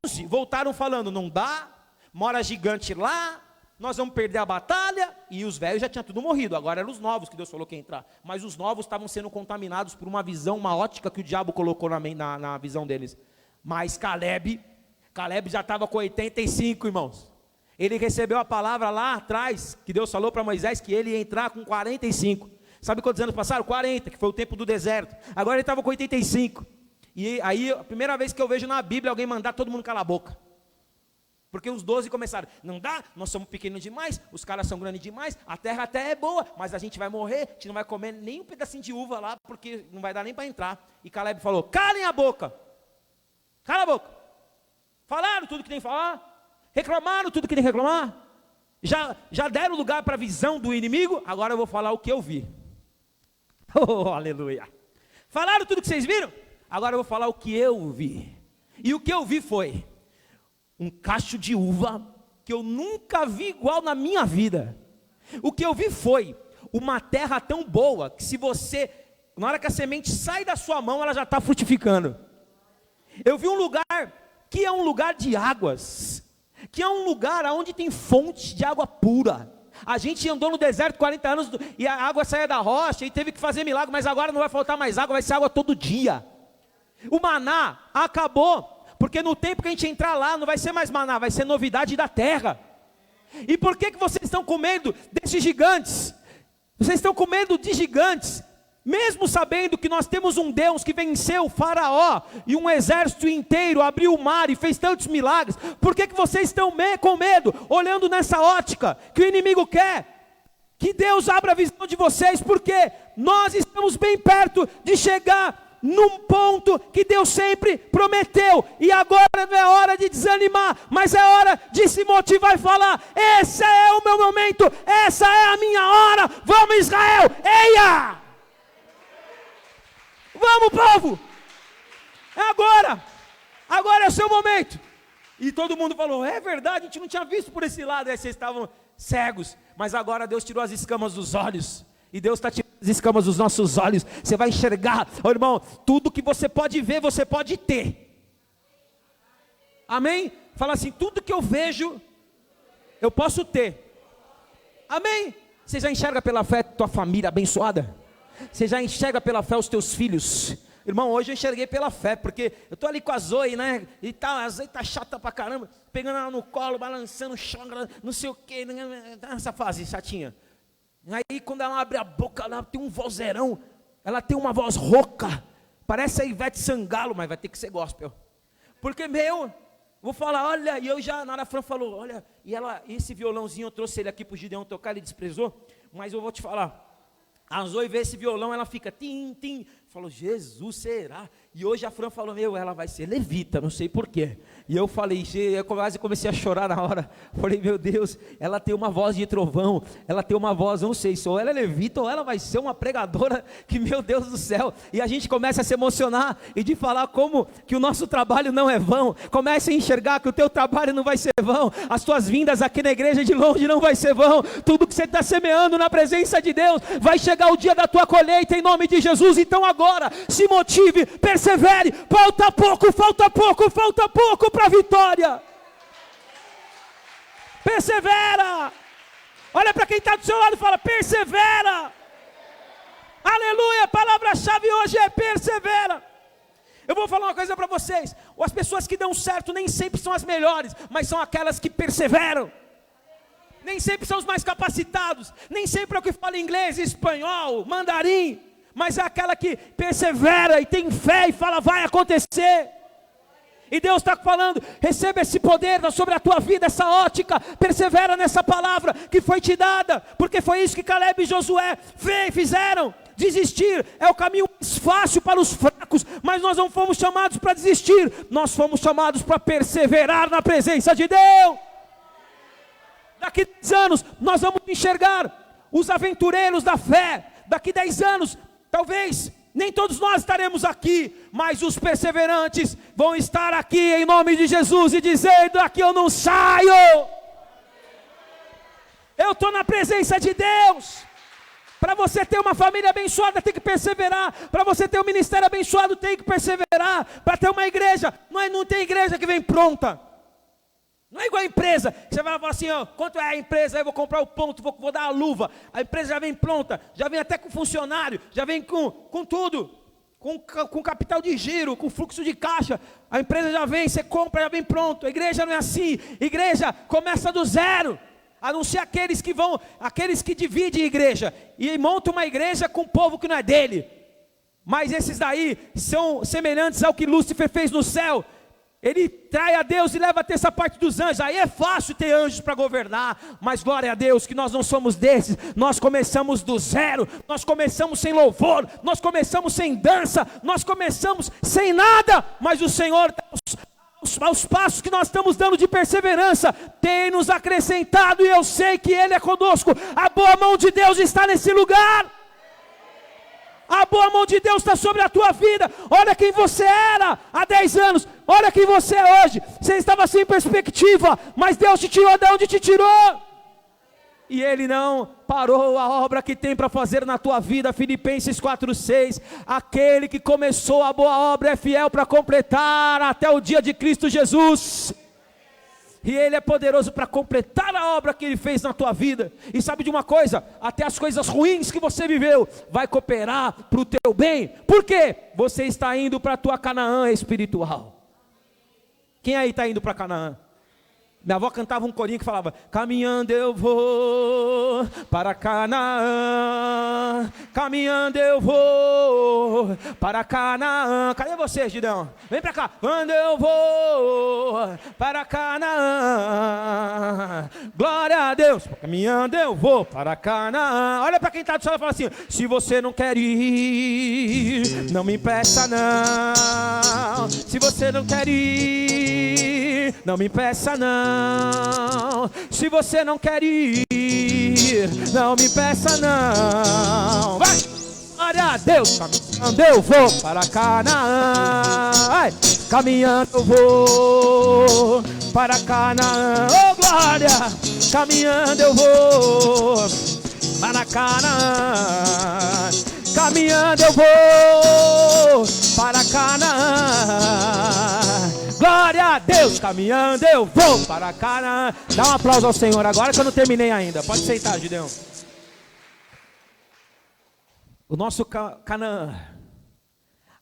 11 voltaram falando, não dá, mora gigante lá, nós vamos perder a batalha, e os velhos já tinham tudo morrido, agora eram os novos que Deus falou que ia entrar, mas os novos estavam sendo contaminados por uma visão, uma ótica que o diabo colocou na visão deles. Mas Caleb já estava com 85, irmãos. Ele recebeu a palavra lá atrás, que Deus falou para Moisés, que ele ia entrar com 45. Sabe quantos anos passaram? 40, que foi o tempo do deserto. Agora ele estava com 85. E aí, a primeira vez que eu vejo na Bíblia alguém mandar todo mundo calar a boca. Porque os 12 começaram, não dá, nós somos pequenos demais, os caras são grandes demais, a terra até é boa, mas a gente vai morrer, a gente não vai comer nem um pedacinho de uva lá, porque não vai dar nem para entrar. E Caleb falou, calem a boca. Cala a boca. Falaram tudo que tem que falar, reclamaram tudo que tem que reclamar, já deram lugar para a visão do inimigo, agora eu vou falar o que eu vi. Oh, aleluia. Falaram tudo que vocês viram, agora eu vou falar o que eu vi. E o que eu vi foi um cacho de uva que eu nunca vi igual na minha vida. O que eu vi foi uma terra tão boa que se você, na hora que a semente sai da sua mão, ela já está frutificando. Eu vi um lugar que é um lugar de águas, que é um lugar onde tem fonte de água pura. A gente andou no deserto 40 anos e a água saía da rocha e teve que fazer milagre, mas agora não vai faltar mais água, vai ser água todo dia. O maná acabou, porque no tempo que a gente entrar lá não vai ser mais maná, vai ser novidade da terra. E por que vocês estão com medo desses gigantes? Vocês estão com medo de gigantes, mesmo sabendo que nós temos um Deus que venceu o faraó, e um exército inteiro, abriu o mar e fez tantos milagres. Por que vocês estão com medo, olhando nessa ótica, que o inimigo quer que Deus abra a visão de vocês? Porque nós estamos bem perto de chegar num ponto que Deus sempre prometeu, e agora não é hora de desanimar, mas é hora de se motivar e falar, esse é o meu momento, essa é a minha hora, vamos Israel, eia! Vamos povo, é agora é o seu momento. E todo mundo falou, é verdade, a gente não tinha visto por esse lado, aí vocês estavam cegos, mas agora Deus tirou as escamas dos olhos, e Deus está tirando as escamas dos nossos olhos, você vai enxergar, irmão, tudo que você pode ver, você pode ter, amém? Fala assim, tudo que eu vejo, eu posso ter, amém? Você já enxerga pela fé tua família abençoada? Você já enxerga pela fé os teus filhos? Irmão, hoje eu enxerguei pela fé, porque eu estou ali com a Zoe, né, e tal, a Zoe está chata pra caramba, pegando ela no colo, balançando, chora, não sei o que, nessa fase chatinha. Aí quando ela abre a boca, ela tem um vozeirão, ela tem uma voz rouca, parece a Ivete Sangalo, mas vai ter que ser gospel, porque vou falar, olha, e eu já, na hora a Fran falou, olha, e esse violãozinho eu trouxe ele aqui para o Gideão tocar, ele desprezou, mas eu vou te falar, a Zoe vê esse violão, ela fica tim, tim, falou, Jesus, será? E hoje a Fran falou, ela vai ser levita, não sei porquê. E eu falei, eu quase comecei a chorar na hora. Falei, meu Deus, ela tem uma voz de trovão, ela tem uma voz, não sei, se ou ela é levita ou ela vai ser uma pregadora, que meu Deus do céu. E a gente começa a se emocionar e de falar como que o nosso trabalho não é vão. Comece a enxergar que o teu trabalho não vai ser vão. As tuas vindas aqui na igreja de longe não vai ser vão. Tudo que você está semeando na presença de Deus, vai chegar o dia da tua colheita em nome de Jesus. Então agora, se motive, persevere, falta pouco para a vitória. Persevera. Olha para quem está do seu lado e fala, persevera. Aleluia, a palavra-chave hoje é persevera. Eu vou falar uma coisa para vocês, as pessoas que dão certo nem sempre são as melhores, mas são aquelas que perseveram. Nem sempre são os mais capacitados, nem sempre é o que fala inglês, espanhol, mandarim, mas é aquela que persevera e tem fé e fala, vai acontecer. E Deus está falando, receba esse poder sobre a tua vida, essa ótica, persevera nessa palavra que foi te dada, porque foi isso que Caleb e Josué fizeram. Desistir é o caminho mais fácil para os fracos, mas nós não fomos chamados para desistir, nós fomos chamados para perseverar na presença de Deus. Daqui 10 anos, nós vamos enxergar os aventureiros da fé. Daqui 10 anos, talvez, nem todos nós estaremos aqui, mas os perseverantes vão estar aqui em nome de Jesus e dizer, daqui eu não saio. Eu estou na presença de Deus. Para você ter uma família abençoada, tem que perseverar. Para você ter um ministério abençoado, tem que perseverar. Para ter uma igreja, não tem igreja que vem pronta. Não é igual a empresa, que você vai falar assim, ó, quanto é a empresa, aí eu vou comprar o ponto, vou dar a luva, a empresa já vem pronta, já vem até com funcionário, já vem com tudo, com capital de giro, com fluxo de caixa, a empresa já vem, você compra, já vem pronto. A igreja não é assim, igreja começa do zero, a não ser aqueles que dividem a igreja, e montam uma igreja com um povo que não é dele, mas esses daí são semelhantes ao que Lúcifer fez no céu. Ele trai a Deus e leva a ter essa parte dos anjos. Aí é fácil ter anjos para governar, mas glória a Deus que nós não somos desses. Nós começamos do zero, nós começamos sem louvor, nós começamos sem dança, nós começamos sem nada, mas o Senhor, aos passos que nós estamos dando de perseverança, tem nos acrescentado, e eu sei que Ele é conosco. A boa mão de Deus está nesse lugar. A boa mão de Deus está sobre a tua vida. Olha quem você era há 10 anos, olha quem você é hoje. Você estava sem perspectiva, mas Deus te tirou de onde te tirou, e Ele não parou a obra que tem para fazer na tua vida. Filipenses 4,6, aquele que começou a boa obra é fiel para completar até o dia de Cristo Jesus. E Ele é poderoso para completar a obra que Ele fez na tua vida. E sabe de uma coisa? Até as coisas ruins que você viveu vai cooperar para o teu bem. Por quê? Você está indo para a tua Canaã espiritual. Quem aí está indo para Canaã? Minha avó cantava um corinho que falava: caminhando eu vou para Canaã, caminhando eu vou para Canaã. Cadê você, Gideão? Vem para cá. Quando eu vou para Canaã, glória a Deus. Caminhando eu vou para Canaã. Olha para quem está do céu e fala assim: se você não quer ir, não me impeça não. Se você não quer ir, não me impeça não. Se você não quer ir, não me peça não. Vai! Glória a Deus! Caminhando eu vou para Canaã. Vai! Caminhando eu vou para Canaã. Oh glória! Caminhando eu vou para Canaã. Caminhando eu vou para Canaã. Glória a Deus, caminhando eu vou para Canaã. Dá um aplauso ao Senhor agora que eu não terminei ainda. Pode sentar, Gideão. O nosso Canaã,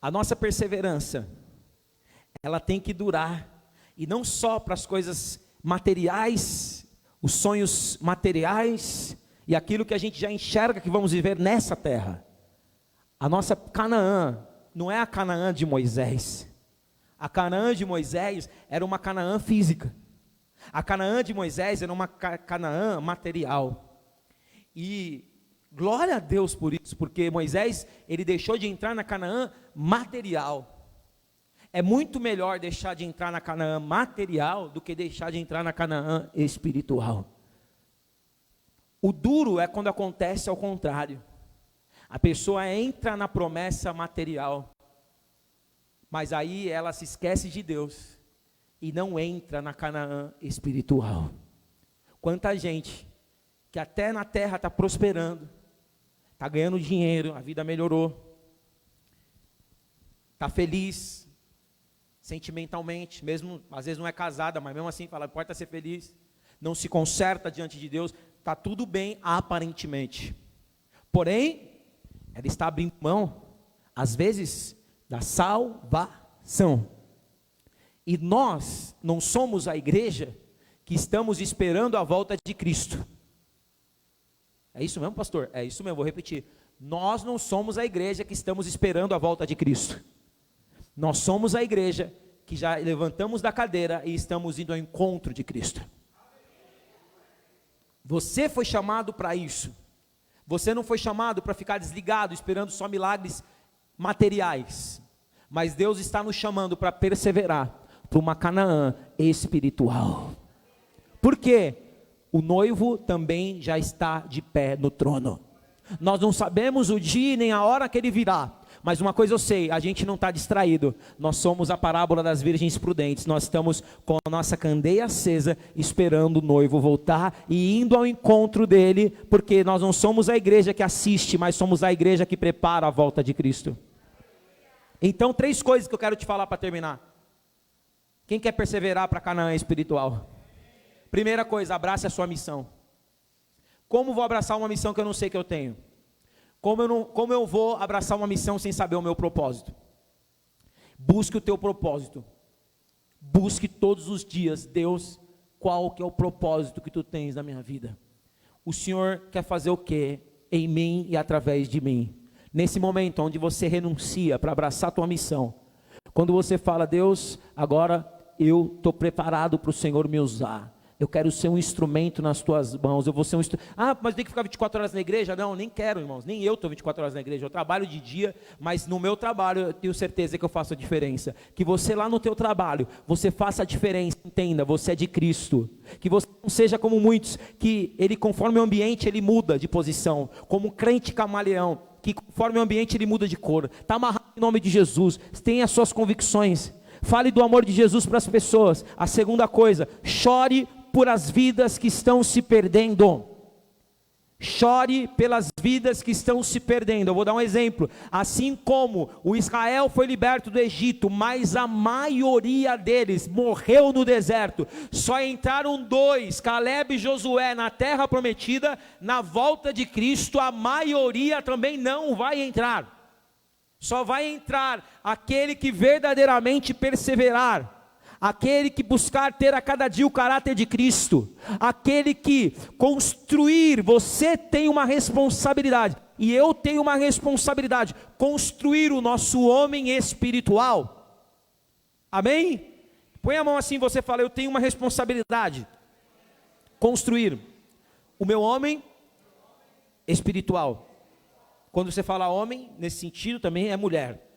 a nossa perseverança, ela tem que durar. E não só para as coisas materiais, os sonhos materiais e aquilo que a gente já enxerga que vamos viver nessa terra. A nossa Canaã não é a Canaã de Moisés. A Canaã de Moisés era uma Canaã física. A Canaã de Moisés era uma Canaã material. E glória a Deus por isso, porque Moisés, ele deixou de entrar na Canaã material. É muito melhor deixar de entrar na Canaã material do que deixar de entrar na Canaã espiritual. O duro é quando acontece ao contrário. A pessoa entra na promessa material, mas aí ela se esquece de Deus e não entra na Canaã espiritual. Quanta gente que até na terra está prosperando, está ganhando dinheiro, a vida melhorou, está feliz sentimentalmente, mesmo às vezes não é casada, mas mesmo assim fala, importa ser feliz, não se conserta diante de Deus, está tudo bem aparentemente, porém ela está abrindo mão, às vezes, da salvação. E nós não somos a igreja que estamos esperando a volta de Cristo. É isso mesmo, pastor? É isso mesmo, vou repetir. Nós não somos a igreja que estamos esperando a volta de Cristo. Nós somos a igreja que já levantamos da cadeira e estamos indo ao encontro de Cristo. Você foi chamado para isso. Você não foi chamado para ficar desligado, esperando só milagres materiais. Mas Deus está nos chamando para perseverar para uma Canaã espiritual. Por quê? O noivo também já está de pé no trono. Nós não sabemos o dia nem a hora que ele virá. Mas uma coisa eu sei, a gente não está distraído. Nós somos a parábola das virgens prudentes. Nós estamos com a nossa candeia acesa, esperando o noivo voltar e indo ao encontro dele, porque nós não somos a igreja que assiste, mas somos a igreja que prepara a volta de Cristo. Então, 3 coisas que eu quero te falar para terminar. Quem quer perseverar para Canaã espiritual? Primeira coisa, abrace a sua missão. Como vou abraçar uma missão que eu não sei que eu tenho? Como eu vou abraçar uma missão sem saber o meu propósito? Busque o teu propósito. Busque todos os dias, Deus, qual que é o propósito que tu tens na minha vida? O Senhor quer fazer o quê? Em mim e através de mim. Nesse momento onde você renuncia para abraçar a tua missão, quando você fala, Deus, agora eu estou preparado para o Senhor me usar. Eu quero ser um instrumento nas tuas mãos. Eu vou ser um instrumento. Ah, mas tem que ficar 24 horas na igreja? Não, nem quero, irmãos. Nem eu estou 24 horas na igreja. Eu trabalho de dia, mas no meu trabalho eu tenho certeza que eu faço a diferença. Que você lá no teu trabalho, você faça a diferença. Entenda, você é de Cristo. Que você não seja como muitos, que ele conforme o ambiente ele muda de posição. Como um crente camaleão, que conforme o ambiente ele muda de cor. Está amarrado em nome de Jesus. Tenha as suas convicções. Fale do amor de Jesus para as pessoas. A segunda coisa, chore por as vidas que estão se perdendo. Chore pelas vidas que estão se perdendo. Eu vou dar um exemplo. Assim como o Israel foi liberto do Egito, mas a maioria deles morreu no deserto. Só entraram 2, Caleb e Josué, na terra prometida. Na volta de Cristo, a maioria também não vai entrar. Só vai entrar aquele que verdadeiramente perseverar. Aquele que buscar ter a cada dia o caráter de Cristo, aquele que construir, você tem uma responsabilidade, e eu tenho uma responsabilidade, construir o nosso homem espiritual, amém? Põe a mão assim, você fala, eu tenho uma responsabilidade, construir o meu homem espiritual. Quando você fala homem, nesse sentido também é mulher.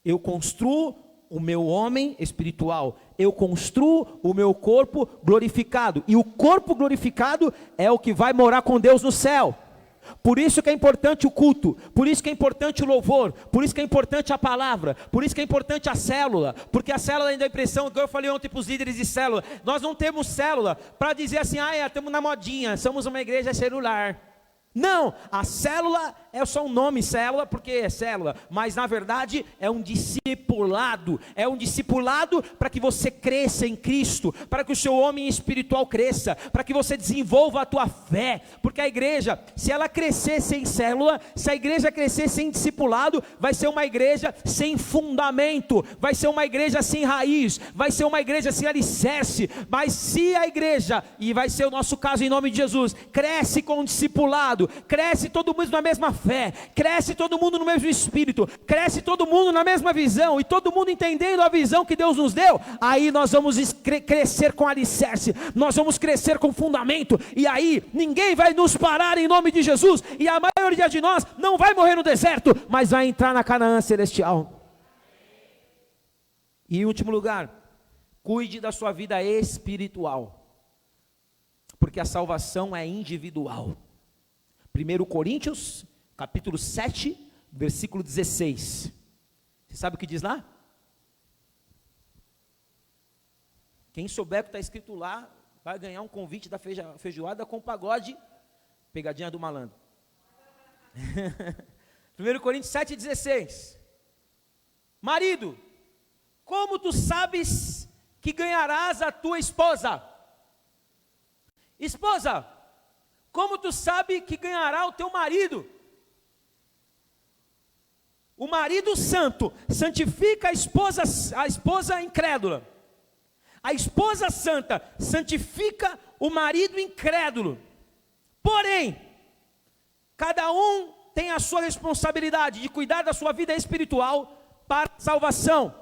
Eu construo o meu homem espiritual, eu construo o meu corpo glorificado, e o corpo glorificado é o que vai morar com Deus no céu. Por isso que é importante o culto, por isso que é importante o louvor, por isso que é importante a palavra, por isso que é importante a célula, porque a célula ainda dá a impressão, que eu falei ontem para os líderes de célula, nós não temos célula para dizer assim, estamos na modinha, somos uma igreja celular. Não, a célula é só um nome, célula, porque é célula, mas na verdade é um discipulado para que você cresça em Cristo, para que o seu homem espiritual cresça, para que você desenvolva a tua fé, porque a igreja, se ela crescer sem célula, se a igreja crescer sem discipulado, vai ser uma igreja sem fundamento, vai ser uma igreja sem raiz, vai ser uma igreja sem alicerce. Mas se a igreja, e vai ser o nosso caso em nome de Jesus, cresce com o discipulado, cresce todo mundo na mesma fé, cresce todo mundo no mesmo espírito, cresce todo mundo na mesma visão, e todo mundo entendendo a visão que Deus nos deu, aí nós vamos crescer com alicerce, nós vamos crescer com fundamento, e aí ninguém vai nos parar em nome de Jesus, e a maioria de nós não vai morrer no deserto, mas vai entrar na Canaã celestial. E em último lugar, cuide da sua vida espiritual, porque a salvação é individual. 1 Coríntios, capítulo 7, versículo 16. Você sabe o que diz lá? Quem souber o que está escrito lá, vai ganhar um convite da feijoada com pagode, pegadinha do malandro. 1 Coríntios 7, 16. Marido, como tu sabes que ganharás a tua esposa? Esposa, como tu sabe que ganhará o teu marido? O marido santo santifica a esposa incrédula. A esposa santa santifica o marido incrédulo. Porém, cada um tem a sua responsabilidade de cuidar da sua vida espiritual para a salvação.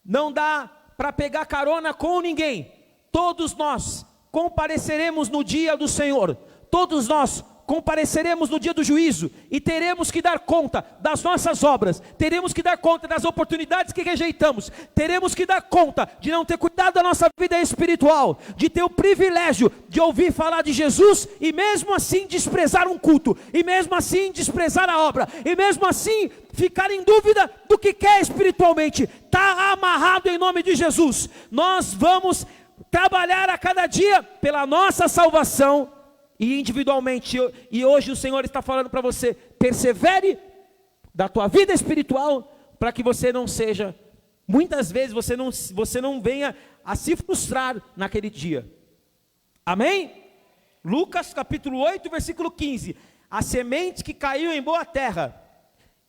Não dá para pegar carona com ninguém. Todos nós compareceremos no dia do Senhor. Todos nós compareceremos no dia do juízo e teremos que dar conta das nossas obras, teremos que dar conta das oportunidades que rejeitamos, teremos que dar conta de não ter cuidado da nossa vida espiritual, de ter o privilégio de ouvir falar de Jesus e mesmo assim desprezar um culto, e mesmo assim desprezar a obra, e mesmo assim ficar em dúvida do que quer espiritualmente. Está amarrado em nome de Jesus. Nós vamos trabalhar a cada dia pela nossa salvação e individualmente, e hoje o Senhor está falando para você, persevere da tua vida espiritual, para que você não seja, muitas vezes você não venha a se frustrar naquele dia. Amém? Lucas capítulo 8, versículo 15. A semente que caiu em boa terra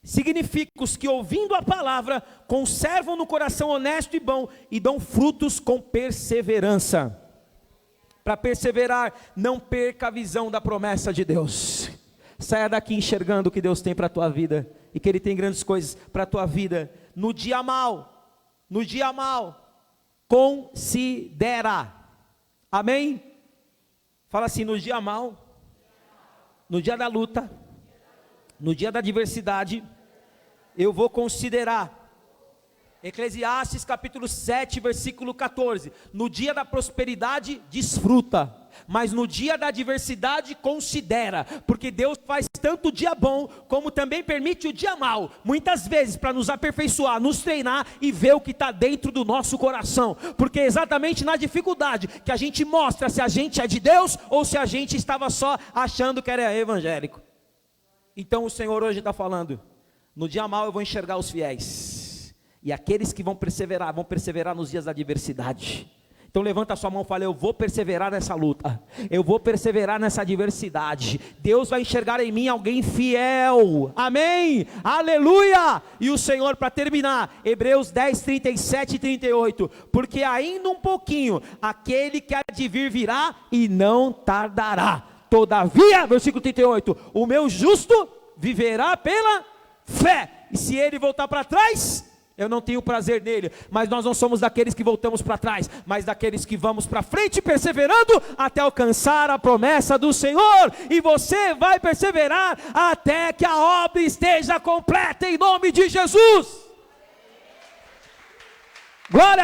significa os que, ouvindo a palavra, conservam no coração honesto e bom e dão frutos com perseverança. Para perseverar, não perca a visão da promessa de Deus. Saia daqui enxergando o que Deus tem para a tua vida, e que Ele tem grandes coisas para a tua vida. No dia mal, considera. Amém? Fala assim: no dia mal, no dia da luta, no dia da adversidade, eu vou considerar. Eclesiastes capítulo 7, versículo 14. No dia da prosperidade, desfruta, mas no dia da adversidade, considera, porque Deus faz tanto o dia bom, como também permite o dia mau, muitas vezes para nos aperfeiçoar, nos treinar e ver o que está dentro do nosso coração, porque é exatamente na dificuldade que a gente mostra se a gente é de Deus, ou se a gente estava só achando que era evangélico. Então o Senhor hoje está falando: no dia mau eu vou enxergar os fiéis, e aqueles que vão perseverar nos dias da adversidade. Então levanta a sua mão e fala: eu vou perseverar nessa luta, eu vou perseverar nessa adversidade. Deus vai enxergar em mim alguém fiel. Amém? Aleluia! E o Senhor, para terminar, Hebreus 10, 37 e 38. Porque ainda um pouquinho, aquele que há de vir virá e não tardará. Todavia, versículo 38, o meu justo viverá pela fé. E se ele voltar para trás, eu não tenho prazer nele. Mas nós não somos daqueles que voltamos para trás, mas daqueles que vamos para frente, perseverando até alcançar a promessa do Senhor. E você vai perseverar até que a obra esteja completa, em nome de Jesus. Glória a Deus.